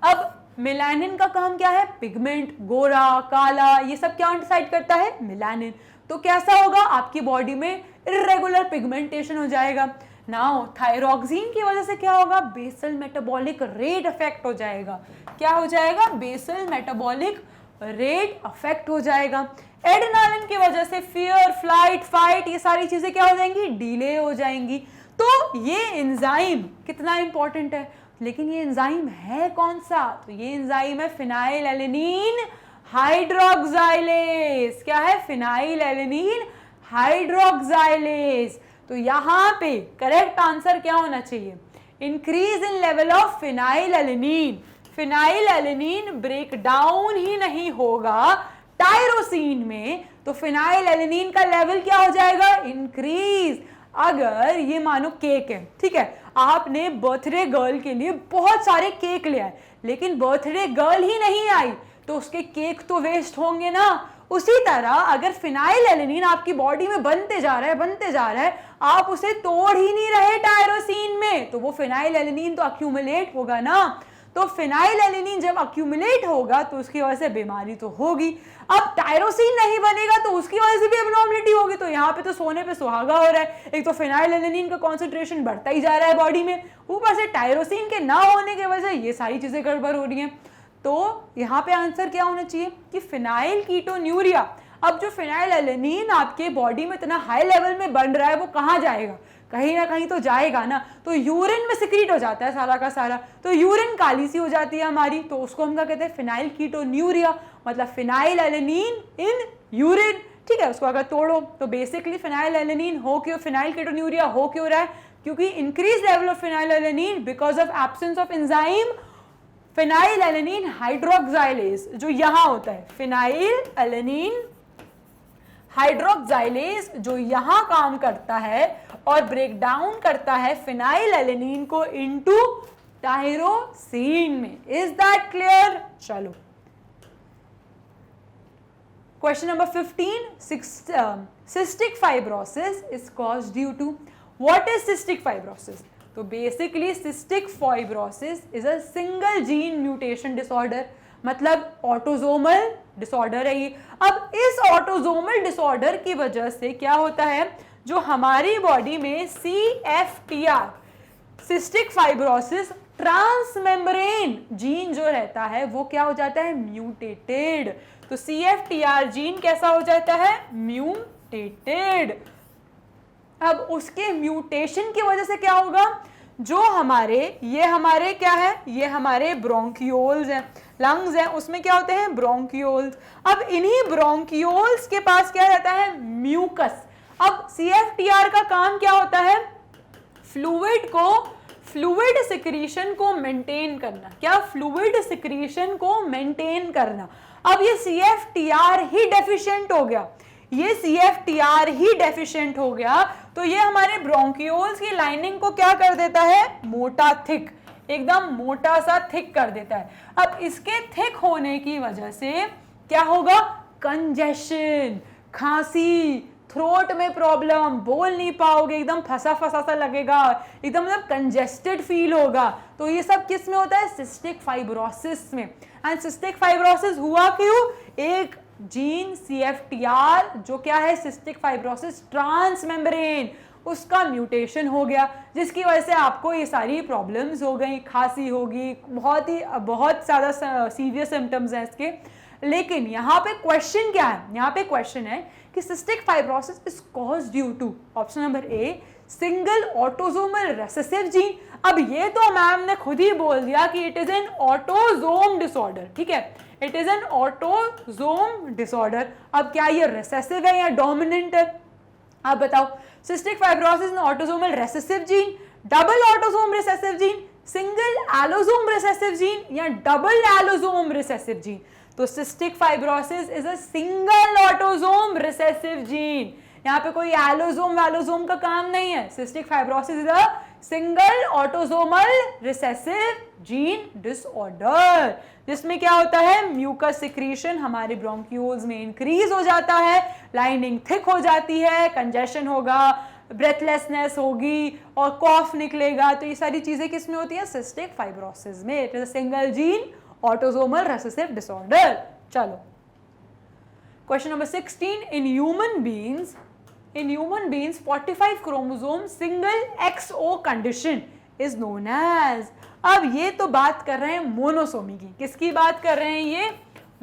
अब मेलानिन का काम क्या है, पिगमेंट, गोरा काला, ये सब क्या डिसाइड करता है, मेलानिन। तो कैसा होगा, आपकी बॉडी में इरेगुलर पिगमेंटेशन हो जाएगा। नाउ थायरॉक्सिन की वजह से क्या होगा, बेसल मेटाबॉलिक रेट अफेक्ट हो जाएगा। क्या हो जाएगा, बेसल मेटाबॉलिक रेट अफेक्ट हो जाएगा। एड्रेनालिन की वजह से फियर, फ्लाइट, फाइट, ये सारी चीजें क्या हो जाएंगी, डिले हो जाएंगी। तो ये एंजाइम कितना इंपॉर्टेंट है, लेकिन ये एंजाइम है कौन सा, तो ये एंजाइम है फिनाइलएलेनिन हाइड्रोक्साइलेज। क्या है, फिनाइलएलेनिन हाइड्रोक्साइलेज। तो यहां पे करेक्ट आंसर क्या होना चाहिए, increase in level of phenylalanine. Phenylalanine break down ही नहीं होगा टायरोसिन में, तो फिनाइलएलेनिन का लेवल क्या हो जाएगा, इंक्रीज। अगर ये मानो केक है, ठीक है, आपने बर्थडे गर्ल के लिए बहुत सारे केक ले आए, लेकिन बर्थडे गर्ल ही नहीं आई, तो उसके केक तो वेस्ट होंगे ना। उसी तरह अगर फिनाइलएलेनिन आपकी बॉडी में बनते जा रहा है, आप उसे तोड़ ही नहीं रहे टायरोसिन में, तो वो फिनाइलएलेनिन तो अक्यूमुलेट होगा ना। तो फिनाइलएलेनिन जब अक्यूमुलेट होगा तो उसकी वजह से बीमारी तो होगी। अब टायरोसिन नहीं बनेगा तो उसकी वजह से भी एब्नॉर्मलिटी होगी। तो यहाँ पे तो सोने पे सुहागा हो रहा है, एक तो फिनाइलएलेनिन का कॉन्सेंट्रेशन बढ़ता ही जा रहा है बॉडी में, ऊपर से टायरोसिन के ना होने की वजह से ये सारी चीजें गड़बड़ हो रही हैं। तो यहाँ पे आंसर क्या होना चाहिए कि फिनाइल कीटोन्यूरिया। अब जो फिनाइलएलेनिन आपके बॉडी में इतना हाई लेवल में बन रहा है वो कहाँ जाएगा, कहीं ना कहीं तो जाएगा ना। तो यूरिन में सिक्रीट हो जाता है सारा का सारा, तो यूरिन काली सी हो जाती है हमारी, तो उसको हम क्या कहते हैं, फिनाइल कीटोन्यूरिया, मतलब फिनाइलएलेनिन इन यूरिन। ठीक है, उसको अगर तोड़ो तो बेसिकली फिनाइलएलेनिन हो क्यों, फिनाइल कीटोन्यूरिया हो क्यों रहा है, क्योंकि increase level of phenylalanine because of absence of enzyme phenylalanine hydroxylase, जो यहां होता है फिनाइलएलेनिन हाइड्रोक्साइलेज, जो यहां काम करता है और ब्रेक डाउन करता है फिनाइलएलेनिन को इनटू टायरोसिन में। Is that clear? चलो question number 15, cystic fibrosis is caused due to, what is cystic fibrosis? तो basically cystic fibrosis is a single gene mutation disorder, मतलब ऑटोजोमल डिसऑर्डर है ये। अब इस ऑटोजोमल डिसऑर्डर की वजह से क्या होता है, जो हमारी बॉडी में CFTR cystic fibrosis transmembrane gene जो रहता है वो क्या हो जाता है, म्यूटेटेड। तो CFTR जीन कैसा हो जाता है, म्यूटेटेड। अब उसके म्यूटेशन की वजह से क्या होगा, जो ये हमारे क्या है, ये हमारे ब्रोंकियोल्स हैं, लंग्स हैं, उसमें क्या होते हैं, ब्रोंकियोल्स। अब इन्हीं ब्रोंकियोल्स के पास क्या रहता है, म्यूकस। अब CFTR का काम क्या होता है, फ्लूइड सिक्रीशन को मेंटेन करना। क्या, फ्लूइड सिक्रीशन को मेंटेन करना। अब ये CFTR ही डेफिशिएंट हो गया, ये CFTR ही डेफिशिएंट हो गया, तो ये हमारे ब्रोंकियोल्स की लाइनिंग को क्या कर देता है, मोटा, थिक, एकदम मोटा सा थिक कर देता है। अब इसके थिक होने की वजह से क्या होगा, कंजेशन, खांसी, थ्रोट में प्रॉब्लम, बोल नहीं पाओगे, एकदम फंसा फंसा सा लगेगा, एकदम मतलब कंजेस्टेड फील होगा। तो ये सब किस में होता है, सिस्टिक फाइब्रोसिस में। एंड सिस्टिक फाइब्रोसिस हुआ क्यों, एक जीन CFTR जो क्या है, सिस्टिक फाइब्रोसिस ट्रांसमेम्ब्रेन, उसका म्यूटेशन हो गया, जिसकी वजह से आपको ये सारी प्रॉब्लम्स हो गई, खांसी होगी, बहुत ज़्यादा सीवियर सिम्टम्स हैं इसके। लेकिन यहाँ पे क्वेश्चन क्या है, यहाँ पे क्वेश्चन है कि cystic fibrosis is caused due to, option number A, single autosomal recessive gene. अब ये तो मैम ने खुद ही बोल दिया कि it is an autosome disorder, ठीक है, it is an autosome disorder. अब क्या ये रेसेसिव है या डोमिनेंट है, आप बताओ। Cystic fibrosis autosomal recessive gene, double autosome recessive gene, single allosome recessive gene या डबल एलोसोम रिसेसिव जीन। तो cystic fibrosis is a single autosome recessive gene, यहाँ पे कोई एलोसोम का काम नहीं है। Cystic fibrosis is a single autosomal recessive gene disorder, जिसमें क्या होता है, म्यूकस सिक्रीशन हमारे ब्रोंक्यूल्स में इंक्रीज हो जाता है, लाइनिंग थिक हो जाती है, कंजेशन होगा, ब्रेथलेसनेस होगी और कॉफ निकलेगा। तो ये सारी चीजें किसमें होती है, सिस्टिक फाइब्रोसिस में। It is a single gene autosomal recessive disorder. चलो question number 16, in human beings 45 chromosome single XO condition is known as. अब ये तो बात कर रहे हैं मोनोसोमी की, किसकी बात कर रहे हैं, ये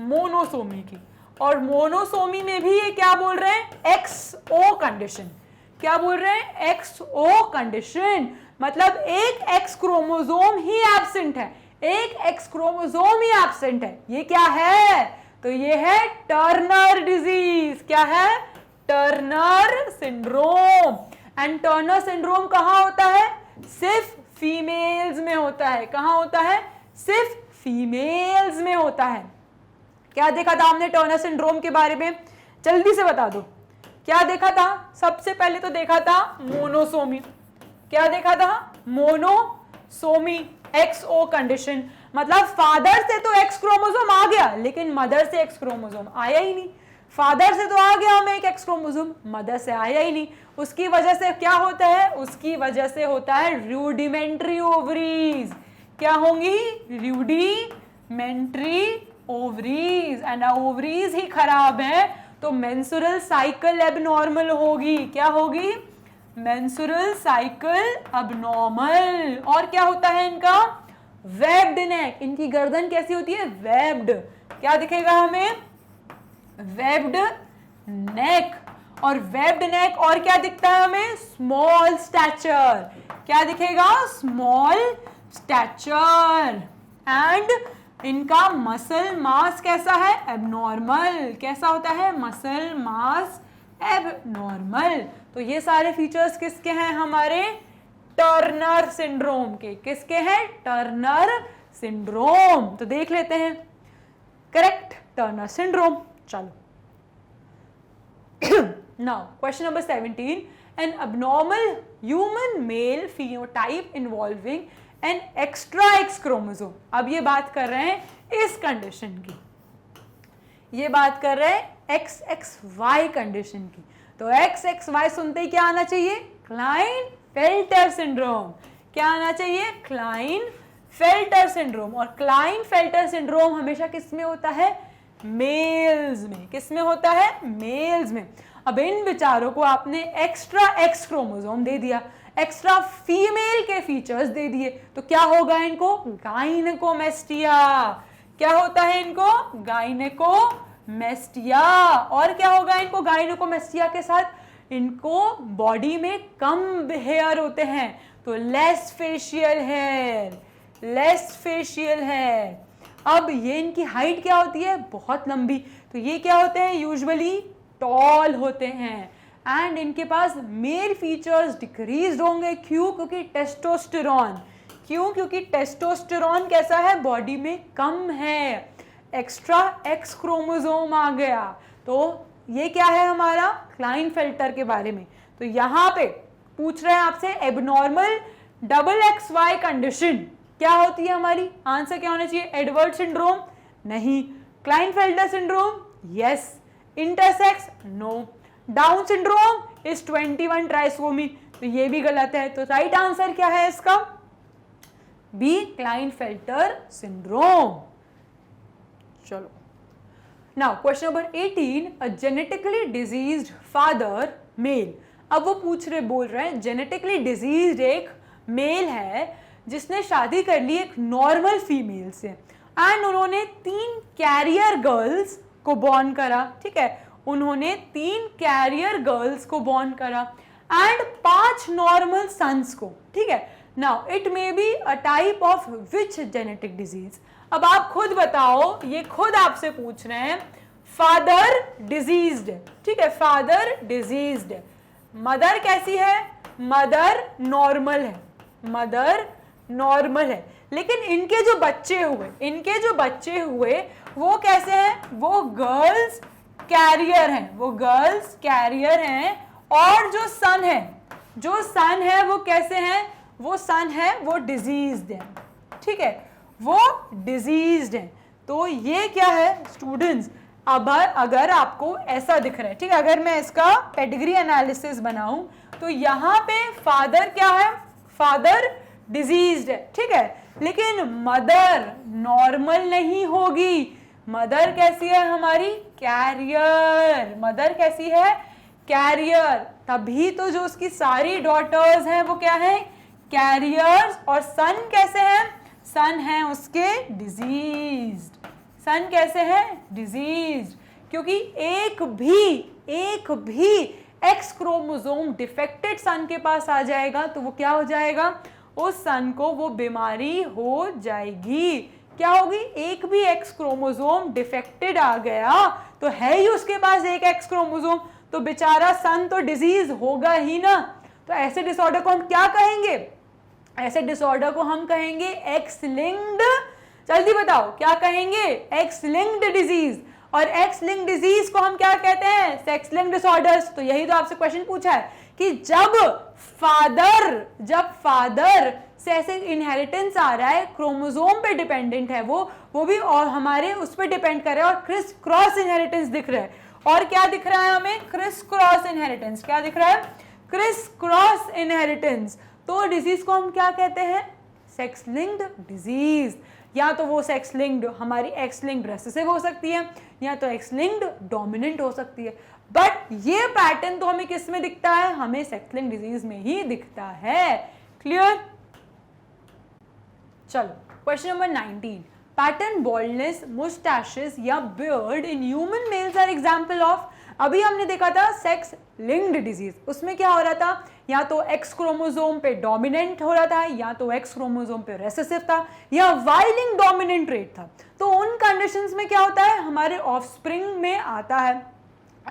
मोनोसोमी की। और मोनोसोमी में भी ये क्या बोल रहे हैं, XO कंडीशन। क्या बोल रहे हैं, XO कंडीशन, मतलब एक X क्रोमोसोम ही एब्सेंट है, एक X क्रोमोसोम ही एब्सेंट है। ये क्या है, तो ये है टर्नर डिजीज। क्या है, Turner syndrome. And Turner syndrome कहाँ होता है, सिर्फ फीमेल्स में होता है। कहाँ होता है, सिर्फ फीमेल्स में होता है। क्या देखा था हमने टर्नर सिंड्रोम के बारे में, जल्दी से बता दो, क्या देखा था, सबसे पहले तो देखा था मोनोसोमी। क्या देखा था, मोनोसोमी, XO कंडीशन, मतलब फादर से तो X क्रोमोसोम आ गया लेकिन मदर से X क्रोमोसोम आया ही नहीं। फादर से तो आ गया हमें एक X क्रोमोसोम, मदर से आया ही नहीं। उसकी वजह से क्या होता है, उसकी वजह से होता है रूडिमेंट्री ओवरीज। क्या होंगी, रूडिमेंट्री ओवरीज। एंड ओवरीज ही खराब है तो मेंस्ट्रुअल साइकिल एबनॉर्मल होगी। क्या होगी, मेंस्ट्रुअल साइकिल एबनॉर्मल। और क्या होता है इनका, वेब्ड नेक। इनकी गर्दन कैसी होती है, वेब्ड। क्या दिखेगा हमें, वेब्ड नेक। और वेब्ड नेक, और क्या दिखता है हमें, स्मॉल स्टैचर। क्या दिखेगा, स्मॉल स्टैचर। एंड इनका मसल मास कैसा है, एबनॉर्मल। कैसा होता है, मसल मास एबनॉर्मल। तो ये सारे फीचर्स किसके हैं, हमारे टर्नर सिंड्रोम के। किसके हैं, टर्नर सिंड्रोम। तो देख लेते हैं, करेक्ट, टर्नर सिंड्रोम। चलो now question number 17, an abnormal human male phenotype involving an extra X chromosome. अब ये बात कर रहे हैं इस कंडीशन की, ये बात कर रहे हैं XXY कंडीशन की। तो XXY सुनते ही क्या आना चाहिए, क्लाइनफेल्टर सिंड्रोम। क्या आना चाहिए, क्लाइनफेल्टर सिंड्रोम। और क्लाइनफेल्टर सिंड्रोम हमेशा किस में होता है, मेल्स में। किस में होता है, मेल्स में। अब इन बेचारों को आपने एक्स्ट्रा X क्रोमोसोम दे दिया, एक्स्ट्रा फीमेल के फीचर्स दे दिए, तो क्या होगा इनको, गाइनेकोमेस्टिया। क्या होता है इनको, गाइनेकोमेस्टिया। और क्या होगा इनको, गाइनेकोमेस्टिया के साथ इनको बॉडी में कम हेयर होते हैं, तो less facial hair, less facial hair. अब ये इनकी हाइट क्या होती है, बहुत लंबी। तो ये क्या होते हैं, यूजुअली टॉल होते हैं। एंड इनके पास मेल फीचर्स डिक्रीज होंगे। क्यों, क्योंकि टेस्टोस्टेरॉन। क्यों, क्योंकि टेस्टोस्टेरॉन कैसा है, बॉडी में कम है, एक्स्ट्रा X क्रोमोसोम आ गया। तो ये क्या है हमारा, क्लाइनफेल्टर के बारे में। तो यहाँ पे पूछ रहे हैं आपसे एबनॉर्मल XXY कंडीशन क्या होती है हमारी, आंसर क्या होना चाहिए, एडवर्ड सिंड्रोम नहीं, Klinefelter syndrome yes, intersex no, Down syndrome is 21 trisomy, तो ये भी गलत है। तो राइट आंसर क्या है इसका, बी, क्लाइनफेल्टर सिंड्रोम। चलो नाउ क्वेश्चन नंबर 18, अ जेनेटिकली डिजीज्ड फादर मेल। अब वो पूछ रहे, बोल रहे हैं जेनेटिकली डिजीज्ड एक मेल है जिसने शादी कर ली एक नॉर्मल फीमेल से, एंड उन्होंने 3 कैरियर गर्ल्स को बॉर्न करा। ठीक है, उन्होंने 3 कैरियर गर्ल्स को बॉर्न करा एंड 5 नॉर्मल सन्स को। ठीक है, now it may be a type of which genetic disease. अब आप खुद बताओ, ये खुद आपसे पूछ रहे हैं, फादर डिजीज्ड। ठीक है, फादर डिजीज्ड, मदर कैसी है, मदर नॉर्मल है, मदर नॉर्मल है, लेकिन इनके जो बच्चे हुए वो कैसे हैं, वो गर्ल्स कैरियर हैं, वो गर्ल्स कैरियर हैं। और जो सन है वो कैसे हैं, वो सन है वो डिजीज्ड है, ठीक है, वो डिजीज्ड है। तो ये क्या है स्टूडेंट्स, अब अगर आपको ऐसा दिख रहा है, ठीक है, अगर मैं इसका पेडिग्री एनालिसिस बनाऊं तो यहाँ पे फादर क्या है, फादर डिजीज्ड है, ठीक है, लेकिन मदर नॉर्मल नहीं होगी। मदर कैसी है हमारी, कैरियर। मदर कैसी है, कैरियर। तभी तो जो उसकी सारी डॉटर्स हैं वो क्या है, कैरियर्स। और सन कैसे हैं, सन है उसके डिजीज्ड। सन कैसे है, डिजीज्ड, क्योंकि एक भी एक्स क्रोमोसोम डिफेक्टेड सन के पास आ जाएगा तो वो क्या हो जाएगा, उस सन को वो बीमारी हो जाएगी। क्या होगी, एक भी एक्स क्रोमोसोम डिफेक्टेड आ गया तो है ही उसके पास एक एक्स क्रोमोसोम, तो बेचारा सन तो डिजीज होगा ही ना। तो ऐसे डिसऑर्डर को हम क्या कहेंगे, ऐसे डिसऑर्डर को हम कहेंगे एक्स लिंक्ड, जल्दी बताओ क्या कहेंगे, एक्स लिंक्ड डिजीज। और एक्स लिंक्ड डिजीज को हम क्या कहते हैं, सेक्स लिंक्ड डिसऑर्डर्स। तो यही तो आपसे क्वेश्चन पूछा है कि जब फादर से ऐसे इनहेरिटेंस आ रहा है, क्रोमोसोम पे डिपेंडेंट है वो भी, और हमारे उस पर डिपेंड कर रहा है, और क्रिस क्रॉस इनहेरिटेंस दिख रहा है। और क्या दिख रहा है हमें, क्रिस क्रॉस इनहेरिटेंस। क्या दिख रहा है, क्रिस क्रॉस इनहेरिटेंस। तो डिजीज को हम क्या कहते हैं, सेक्स लिंक्ड डिजीज। या तो वो सेक्स लिंक्ड हमारी एक्स लिंक्ड रेसेसिव हो सकती है, या तो एक्स लिंक्ड डोमिनेंट हो सकती है। बट ये पैटर्न तो हमें किस में दिखता है, हमें सेक्स लिंक्ड डिजीज में ही दिखता है। क्लियर। चलो question number 19, pattern baldness, moustaches या beard in human males are example of. अभी हमने देखा था सेक्स लिंक्ड डिजीज, उसमें क्या हो रहा था, या तो एक्स क्रोमोसोम पे डोमिनेंट हो रहा था, या तो एक्स क्रोमोसोम पे रेसेसिव था, या वाई लिंक डोमिनेंट ट्रेट था। तो उन कंडीशंस में क्या होता है, हमारे ऑफस्प्रिंग में आता है।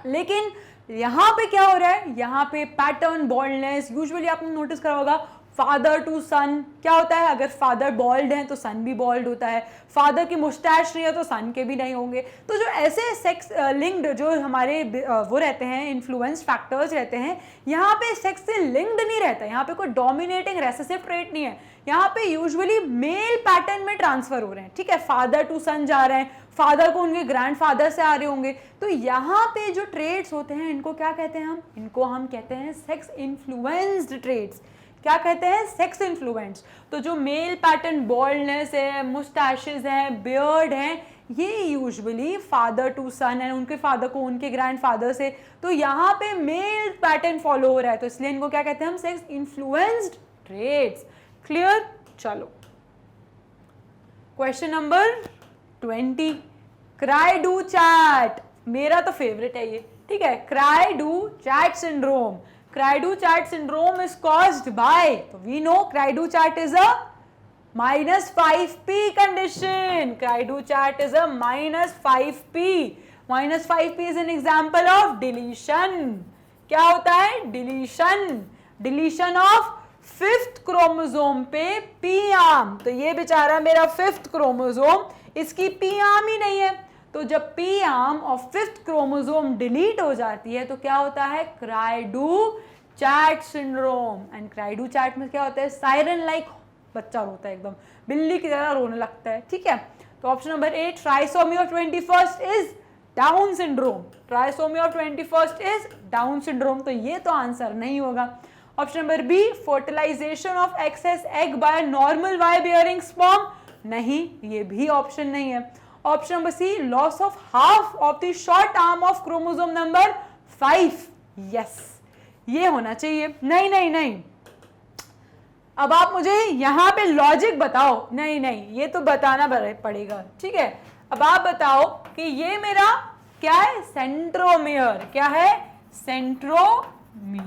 लेकिन यहाँ पे क्या हो रहा है, यहाँ पे पैटर्न बॉल्डनेस, यूजुअली आपने नोटिस करा होगा फादर टू सन क्या होता है, अगर फादर बॉल्ड है तो सन भी बॉल्ड होता है, फादर की मुस्टैच नहीं है तो सन के भी नहीं होंगे। तो जो ऐसे सेक्स लिंक्ड जो हमारे वो रहते हैं, इन्फ्लुएंस फैक्टर्स रहते हैं, यहाँ पे सेक्स से लिंक्ड नहीं रहता, यहाँ पे कोई डोमिनेटिंग रेसेसिव ट्रेट नहीं है, यहाँ पे यूजुअली मेल पैटर्न में ट्रांसफर हो रहे हैं, ठीक है, फादर टू सन जा रहे हैं, फादर को उनके ग्रैंडफादर से आ रहे होंगे। तो यहाँ पे जो ट्रेट्स होते हैं इनको क्या कहते हैं, इनको हम कहते हैं सेक्स इन्फ्लुएंस्ड ट्रेट्स। क्या कहते हैं, सेक्स इन्फ्लुएंस। तो जो मेल पैटर्न बॉल्डनेस है, मुस्टैशेस हैं, बियर्ड हैं, ये यूजुअली फादर टू सन है, उनके फादर को उनके ग्रैंडफादर से, तो यहाँ पे मेल पैटर्न फॉलो हो रहा है, तो इसलिए इनको क्या कहते हैं हम, सेक्स इन्फ्लुएंस्ड ट्रेट्स। क्लियर। चलो question number 20, cry do chat, मेरा तो फेवरेट है ये, ठीक है, cry do chat syndrome. Cry-do-chat syndrome is caused by, so we know Cry-do-chat is a -5p condition. Cry-do-chat is a -5p. -5p is an example of deletion. क्या होता है, deletion. Deletion of 5th chromosome पे p arm. तो ये बेचारा मेरा 5th chromosome, इसकी p arm ही नहीं है, तो जब p arm of 5th chromosome delete हो जाती है तो क्या होता है, क्राई-डू-चैट सिंड्रोम। एंड क्राई-डू-चैट में क्या होता है, सायरन लाइक बच्चा रोता है, एकदम बिल्ली की तरह रोने लगता है, ठीक है। तो option number 8, trisomy of 21st is Down syndrome. Trisomy of 21st is Down syndrome, तो ये तो आंसर नहीं होगा। Option number B, fertilisation of excess egg by normal Y bearing sperm, नहीं, ये भी ऑप्शन नहीं है। Option number C, loss of half of the short arm of chromosome number 5, yes, ये होना चाहिए। नहीं नहीं नहीं, अब आप मुझे यहां पे लॉजिक बताओ। नहीं नहीं, ये तो बताना पड़ेगा, ठीक है। अब आप बताओ कि ये मेरा क्या है, सेंट्रोमियर। क्या है, सेंट्रोमियर।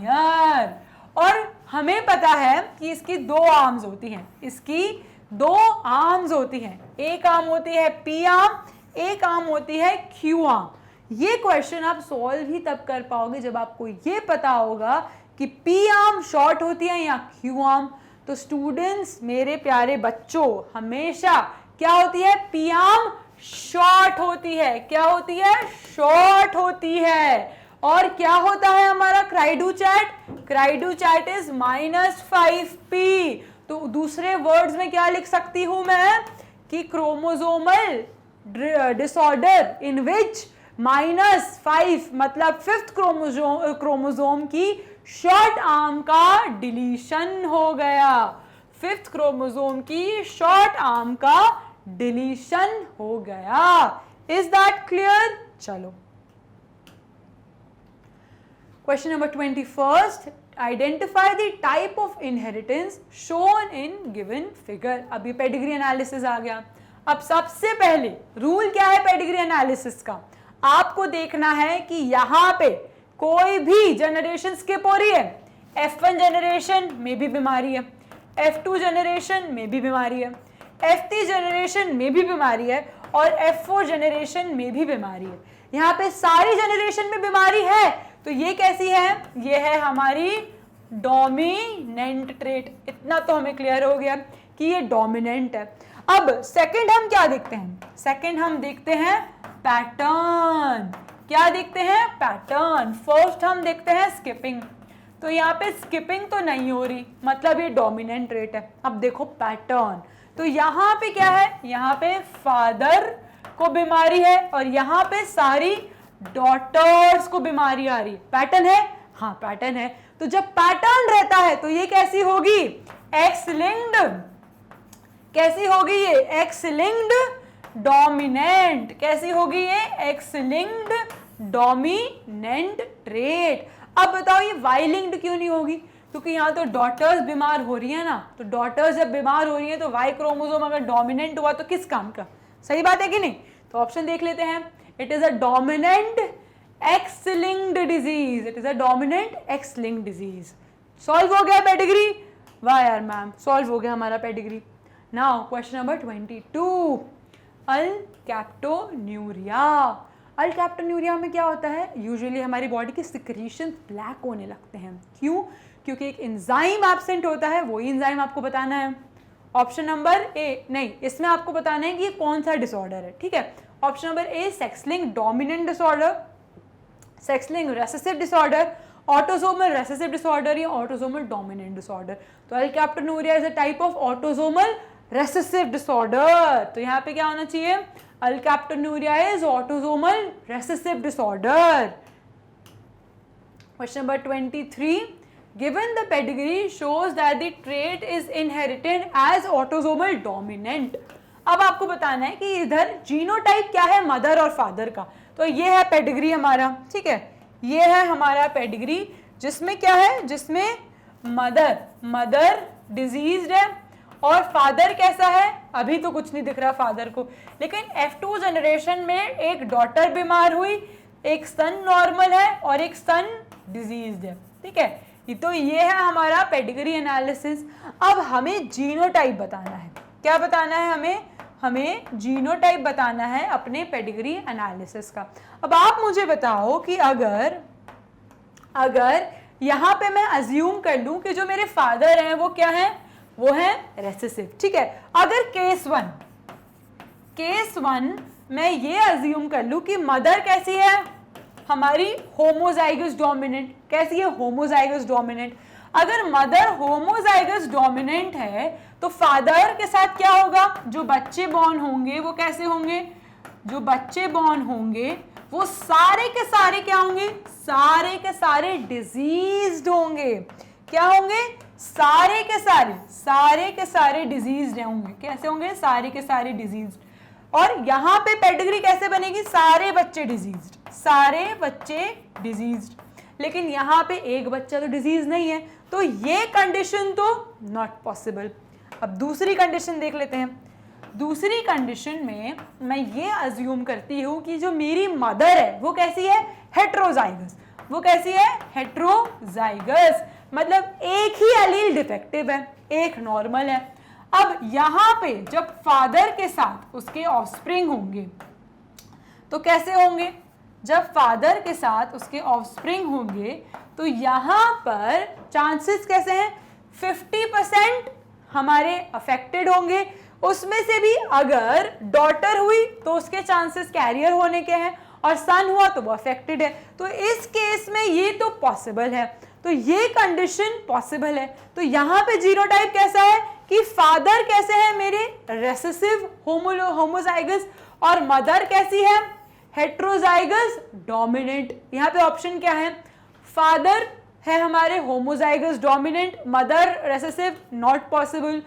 और हमें पता है कि इसकी 2 आर्म्स होती हैं, इसकी 2 आर्म्स होती हैं, एक आर्म होती है पी आर्म, एक आर्म होती है क्यू आर्म। ये क्वेश्चन आप सॉल्व ही तब कर पाओगे जब आपको ये पता होगा कि पी आर्म शॉर्ट होती है या क्यू आर्म। तो स्टूडेंट्स, मेरे प्यारे बच्चों, हमेशा क्या होती है, पी आर्म शॉर्ट होती है। क्या होती है, शॉर्ट होती है। और क्या होता है हमारा क्राई-डू-चैट, क्राई-डू-चैट इज -5p। तो दूसरे वर्ड्स में क्या लिख सकती हूं मैं कि क्रोमोसोमल डिसऑर्डर इन विच -5 मतलब फिफ्थ क्रोमोसोम की शॉर्ट आर्म का डिलीशन हो गया। फिफ्थ क्रोमोसोम की शॉर्ट आर्म का डिलीशन हो गया। Is that clear? चलो question number 21, identify the type of inheritance shown in given figure. अभी पेडिग्री एनालिसिस आ गया। अब सबसे पहले रूल क्या है पेडिग्री एनालिसिस का? आपको देखना है कि यहां पे कोई भी जनरेशन स्किप हो रही है। F1 जनरेशन में भी बीमारी है, F2 जनरेशन में भी बीमारी है, F3 जनरेशन में भी बीमारी है और F4 जनरेशन में भी बीमारी है। यहाँ पे सारी जनरेशन में बीमारी है। तो ये कैसी है? ये है हमारी डोमिनेंट ट्रेट। इतना तो हमें क्लियर हो गया कि ये डोमिनेंट है। अब सेकंड हम क्या देखते हैं? सेकंड हम देखते हैं पैटर्न। क्या देखते हैं? पैटर्न। फर्स्ट हम देखते हैं स्किपिंग। तो यहाँ पे स्किपिंग तो नहीं हो रही, मतलब ये डोमिनेंट ट्रेट है। अब देखो पैटर्न, तो यहाँ पे क्या है? यहाँ पे फादर को बीमारी है और यहाँ पे सारी डॉटर्स को बीमारी आ रही है। पैटर्न है? हाँ पैटर्न है। तो जब पैटर्न रहता है तो ये कैसी होगी? X linked. कैसी होगी ये? X linked dominant. कैसी होगी ये? X linked dominant trait. अब बताओ ये वाई लिंक्ड क्यों नहीं होगी? क्योंकि यहाँ तो डॉटर्स बीमार हो रही है ना। तो डॉटर्स जब बीमार हो रही है तो वाई क्रोमोसोम अगर डोमिनेंट हुआ तो किस काम का? सही बात है कि नहीं? तो ऑप्शन देख लेते हैं। It is a dominant x linked disease. It is a dominant x linked disease. Solve हो गया पेडिग्री? वाह यार मैम, सॉल्व हो गया हमारा पेडिग्री। Now question number 22, अल्कैप्टोन्यूरिया। अल्कैप्टोन्यूरिया में क्या होता है? यूजुअली हमारी बॉडी के सिक्रीशन ब्लैक होने लगते हैं। क्यों? क्योंकि एक एंजाइम एब्सेंट होता है। वही एंजाइम आपको बताना है। ऑप्शन नंबर ए, नहीं, इसमें आपको बताना है कि ये कौन सा डिसऑर्डर है। ठीक है, option number A sex linked dominant disorder, sex linked recessive disorder, autosomal recessive disorder या ऑटोसोमल डोमिनेंट डिसऑर्डर। तो alkaptonuria is a type of autosomal recessive disorder. तो यहाँ पे क्या होना चाहिए? Alkaptonuria is autosomal recessive disorder. Question number 23, given the pedigree shows that the trait is inherited as autosomal dominant। अब आपको बताना है कि इधर जीनोटाइप क्या है मदर और फादर का। तो ये है पेडिग्री हमारा। ठीक है, ये है हमारा पेडिग्री जिसमें क्या है? जिसमें मदर डिजीज्ड है और फादर कैसा है? अभी तो कुछ नहीं दिख रहा फादर को, लेकिन F2 जनरेशन में एक डॉटर बीमार हुई, एक सन नॉर्मल है और एक सन डिजीज्ड है। ठीक है, तो ये है हमारा पेडिग्री एनालिसिस। अब हमें जीनोटाइप बताना है। क्या बताना है हमें जीनोटाइप बताना है अपने पेडिग्री एनालिसिस का। अब आप मुझे बताओ कि अगर यहाँ पे मैं अज्यूम कर लूं कि जो मेरे फादर हैं वो क्या है? वो है रेसेसिव। ठीक है, अगर केस वन मैं ये अज्यूम कर लूं कि मदर कैसी है? हमारी होमोजाइगस डोमिनेंट। कैसी है? Homozygous dominant. अगर मदर होमोजाइगस डोमिनेंट है तो फादर के साथ क्या होगा? जो बच्चे बॉर्न होंगे वो कैसे होंगे? जो बच्चे बॉर्न होंगे वो सारे के सारे क्या होंगे? सारे के सारे डिजीज्ड होंगे। क्या होंगे? सारे के सारे डिजीज्ड होंगे। कैसे होंगे? सारे के सारे डिजीज्ड। और यहाँ पे पेडिग्री कैसे बनेगी? सारे बच्चे डिजीज्ड। लेकिन यहाँ पे एक बच्चा तो डिजीज नहीं है, तो ये कंडीशन तो नॉट पॉसिबल। अब दूसरी कंडीशन देख लेते हैं। दूसरी कंडीशन में मैं ये अज्यूम करती हूँ कि जो मेरी मदर है वो कैसी है? हेट्रोजाइगस। वो कैसी है? हेट्रोजाइगस, मतलब एक ही एलील डिफेक्टिव है, एक नॉर्मल है। अब यहाँ पे जब फादर के साथ उसके ऑफस्प्रिंग होंगे तो कैसे होंगे? जब फादर के साथ उसके ऑफस्प्रिंग होंगे तो यहाँ पर चांसेस कैसे हैं? 50% हमारे अफेक्टेड होंगे। उसमें से भी अगर डॉटर हुई तो उसके चांसेस कैरियर होने के हैं और सन हुआ तो वो अफेक्टेड है। तो इस केस में ये तो पॉसिबल है, तो ये कंडीशन पॉसिबल है। तो यहाँ पे जीनोटाइप कैसा है कि फादर कैसे है मेरे, रेसेसिव होमोजाइगस, और मदर कैसी है, हेट्रोजाइगस डोमिनेंट। यहाँ पे ऑप्शन क्या है, फादर है हमारे homozygous dominant, mother recessive, not possible.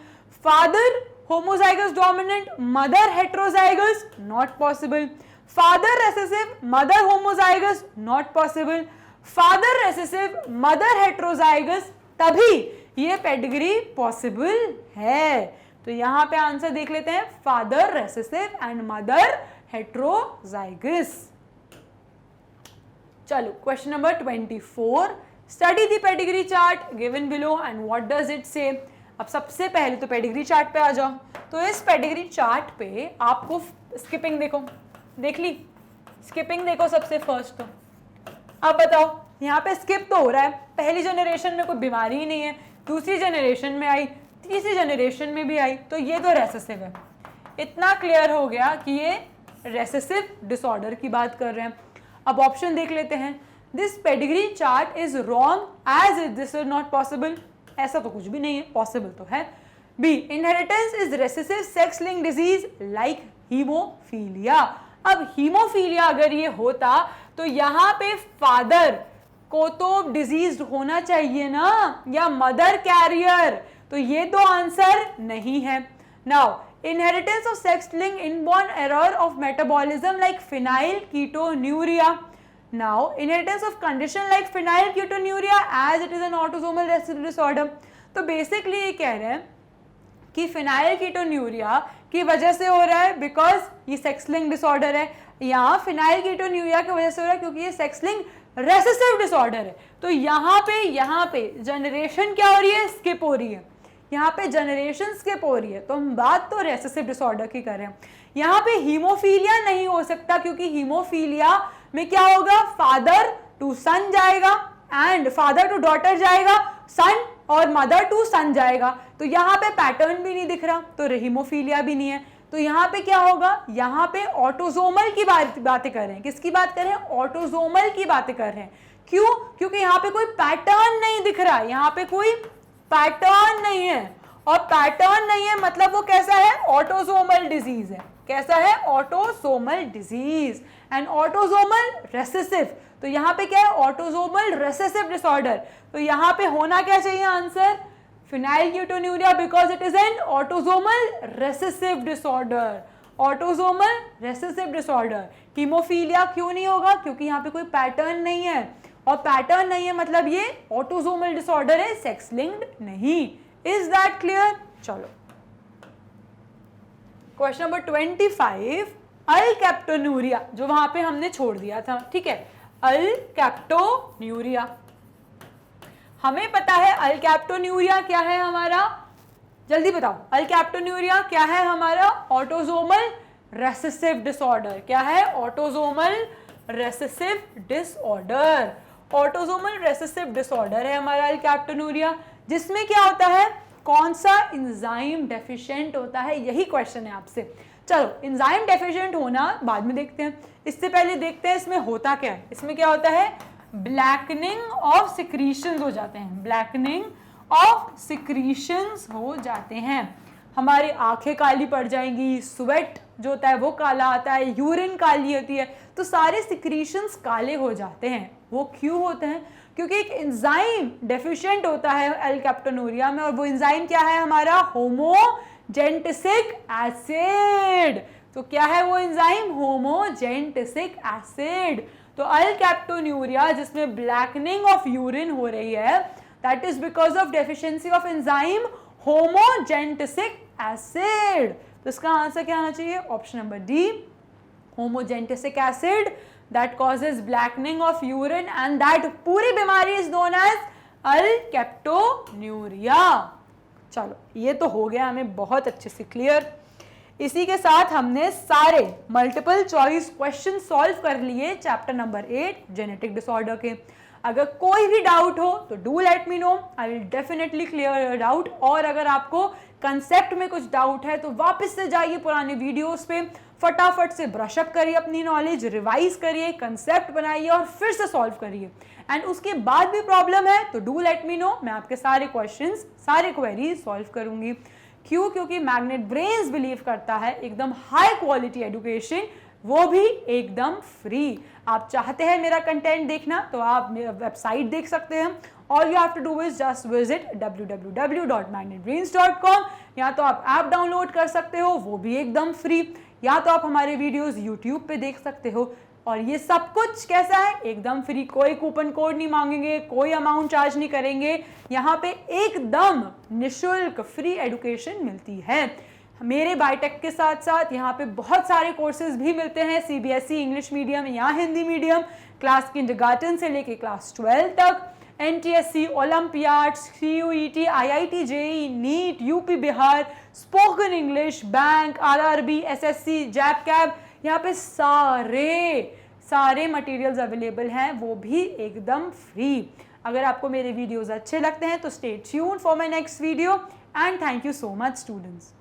Father homozygous dominant, mother heterozygous, not possible. Father recessive, mother homozygous, not possible. Father recessive, mother heterozygous, तभी ये पेडिग्री पॉसिबल है। तो यहां पे आंसर देख लेते हैं, father recessive and mother heterozygous. चलो question number 24, study the pedigree chart given below and what does it say. अब सबसे पहले तो पेडिग्री चार्ट पे आ जाओ। तो इस पेडिग्री चार्ट पे आपको स्किपिंग देखो, देख ली स्किपिंग देखो सबसे फर्स्ट। तो अब बताओ, यहाँ पे स्किप तो हो रहा है, पहली जनरेशन में कोई बीमारी ही नहीं है, दूसरी जनरेशन में आई, तीसरी जनरेशन में भी आई, तो ये तो रेसेसिव है। इतना क्लियर हो गया कि ये रेसेसिव डिसऑर्डर की बात कर रहे हैं। अब ऑप्शन देख लेते हैं, this pedigree chart is wrong as is this is not possible, ऐसा तो कुछ भी नहीं है, पॉसिबल तो है। B, inheritance is recessive sex linked disease like haemophilia. अब हीमोफीलिया अगर ये होता तो यहाँ पे फादर को तो डिजीज होना चाहिए ना, या मदर कैरियर, तो ये तो आंसर नहीं है। Now inheritance of sex-linked inborn error of metabolism like phenylketonuria. Now, inheritance of condition like phenylketonuria as it is an autosomal recessive disorder. तो basically ये कह रहे हैं कि phenylketonuria की वजह से हो रहा है बिकॉज ये सेक्स लिंक डिसऑर्डर है, यहाँ phenylketonuria की वजह से हो रहा है क्योंकि ये सेक्स लिंक रेसेसिव डिसऑर्डर है। तो यहाँ पे जनरेशन क्या हो रही है, स्किप हो रही है, यहाँ पे जनरेशन स्किप हो रही है। तो हम बात तो रेसेसिव डिसऑर्डर की कर रहे हैं। यहाँ पे हीमोफीलिया नहीं हो सकता क्योंकि हीमोफीलिया में क्या होगा, फादर टू सन जाएगा एंड फादर टू डॉटर जाएगा, सन और मदर टू सन जाएगा, तो यहाँ पे पैटर्न भी नहीं दिख रहा, तो हीमोफीलिया भी नहीं है। तो यहाँ पे क्या होगा, यहाँ पे ऑटोजोमल की बातें कर रहे हैं। किसकी बात कर रहे हैं, ऑटोजोमल की बातें कर रहे हैं। क्यों, क्योंकि यहाँ पे कोई पैटर्न नहीं दिख रहा, यहाँ पे कोई पैटर्न नहीं है, और पैटर्न नहीं है मतलब वो कैसा है, ऑटोसोमल डिजीज है। कैसा है, autosomal disease and autosomal recessive. तो यहाँ पे क्या है, ऑटोसोमल रेसेसिव डिसऑर्डर। तो यहाँ पे होना क्या चाहिए answer, phenylketonuria because it is an autosomal recessive disorder. Autosomal recessive disorder. Haemophilia क्यों नहीं होगा, क्योंकि यहाँ पे कोई पैटर्न नहीं है, और पैटर्न नहीं है मतलब ये ऑटोसोमल डिसऑर्डर है, सेक्स लिंक्ड नहीं। Is that clear. चलो क्वेश्चन नंबर 25, अल्कैप्टोन्यूरिया, जो वहां पे हमने छोड़ दिया था, ठीक है, अल्कैप्टोन्यूरिया। हमें पता है अल्कैप्टोन्यूरिया क्या है हमारा, जल्दी बताओ, अल्कैप्टोन्यूरिया क्या है हमारा, ऑटोसोमल रेसेसिव डिसऑर्डर। क्या है, autosomal recessive disorder. Autosomal recessive disorder है हमारा अल्कैप्टोन्यूरिया, जिसमें क्या होता है, कौन सा एंजाइम डेफिशिएंट होता है, यही क्वेश्चन है आपसे। चलो एंजाइम डेफिशिएंट होना बाद में देखते हैं, इससे पहले देखते हैं इसमें होता क्या है। इसमें क्या होता है, ब्लैकनिंग ऑफ सिक्रीशंस हो जाते हैं, ब्लैकनिंग ऑफ सिक्रीशंस हो जाते हैं। हमारी आंखें काली पड़ जाएंगी, स्वेट जो होता है वो काला आता है, यूरिन काली होती है, तो सारे सिक्रीशंस काले हो जाते हैं। वो क्यों होते हैं, क्योंकि एक एंजाइम डेफिशिएंट होता है अल्कैप्टोन्यूरिया में, और वो एंजाइम क्या है हमारा, होमोजेंटिसिक एसिड। तो क्या है वो एंजाइम, होमोजेंटिसिक एसिड। तो अल्कैप्टोन्यूरिया जिसमें ब्लैकनिंग ऑफ यूरिन हो रही है, that is because of deficiency of enzyme homogentisic acid. तो इसका आंसर क्या आना चाहिए, option number D, homogentisic acid that causes blackening of urine and that पूरी बीमारी is known as अल्कैप्टोन्यूरिया। चलो ये तो हो गया हमें बहुत अच्छे से क्लियर। इसी के साथ हमने सारे मल्टीपल चॉइस क्वेश्चन सॉल्व कर लिए चैप्टर नंबर 8 जेनेटिक डिसऑर्डर के। अगर कोई भी डाउट हो तो do let me know, I will definitely clear your doubt. और अगर आपको कंसेप्ट में कुछ डाउट है तो वापस से जाइए पुराने वीडियोस पे, फटाफट से ब्रशअप करिए अपनी नॉलेज, रिवाइज करिए, कंसेप्ट बनाइए और फिर से सॉल्व करिए। एंड उसके बाद भी प्रॉब्लम है तो डू लेट मी नो, मैं आपके सारे क्वेश्चंस, सारे क्वेरीज सॉल्व करूंगी। क्यों? क्योंकि मैग्नेट ब्रेन्स बिलीव करता है एकदम हाई क्वालिटी एजुकेशन, वो भी एकदम फ्री। आप चाहते हैं मेरा कंटेंट देखना तो आप मेरा वेबसाइट देख सकते हैं। All you have to do is just visit www.magnetbrains.com। या तो आप ऐप डाउनलोड कर सकते हो, वो भी एकदम फ्री, या तो आप हमारे वीडियोस यूट्यूब पे देख सकते हो। और ये सब कुछ कैसा है? एकदम फ्री, कोई कूपन कोड नहीं मांगेंगे, कोई अमाउंट चार्ज नहीं करेंगे। यहाँ पे एकदम निशुल्क फ्री एजुकेशन मिलती है। मेरे बायोटेक के साथ साथ यहाँ पे बहुत सारे कोर्सेज भी मिलते हैं, सीबीएसई इंग्लिश मीडियम या हिंदी मीडियम, क्लास किंडरगार्टन से लेके क्लास 12 तक, NTSC, olympiad, CUET, IIT JEE, NEET, UP Bihar, spoken English, bank, RRB, SSC, जैब कैब, यहाँ पे सारे मटेरियल्स अवेलेबल हैं, वो भी एकदम फ्री। अगर आपको मेरे वीडियोस अच्छे लगते हैं तो stay tuned for my next video and thank you so much students.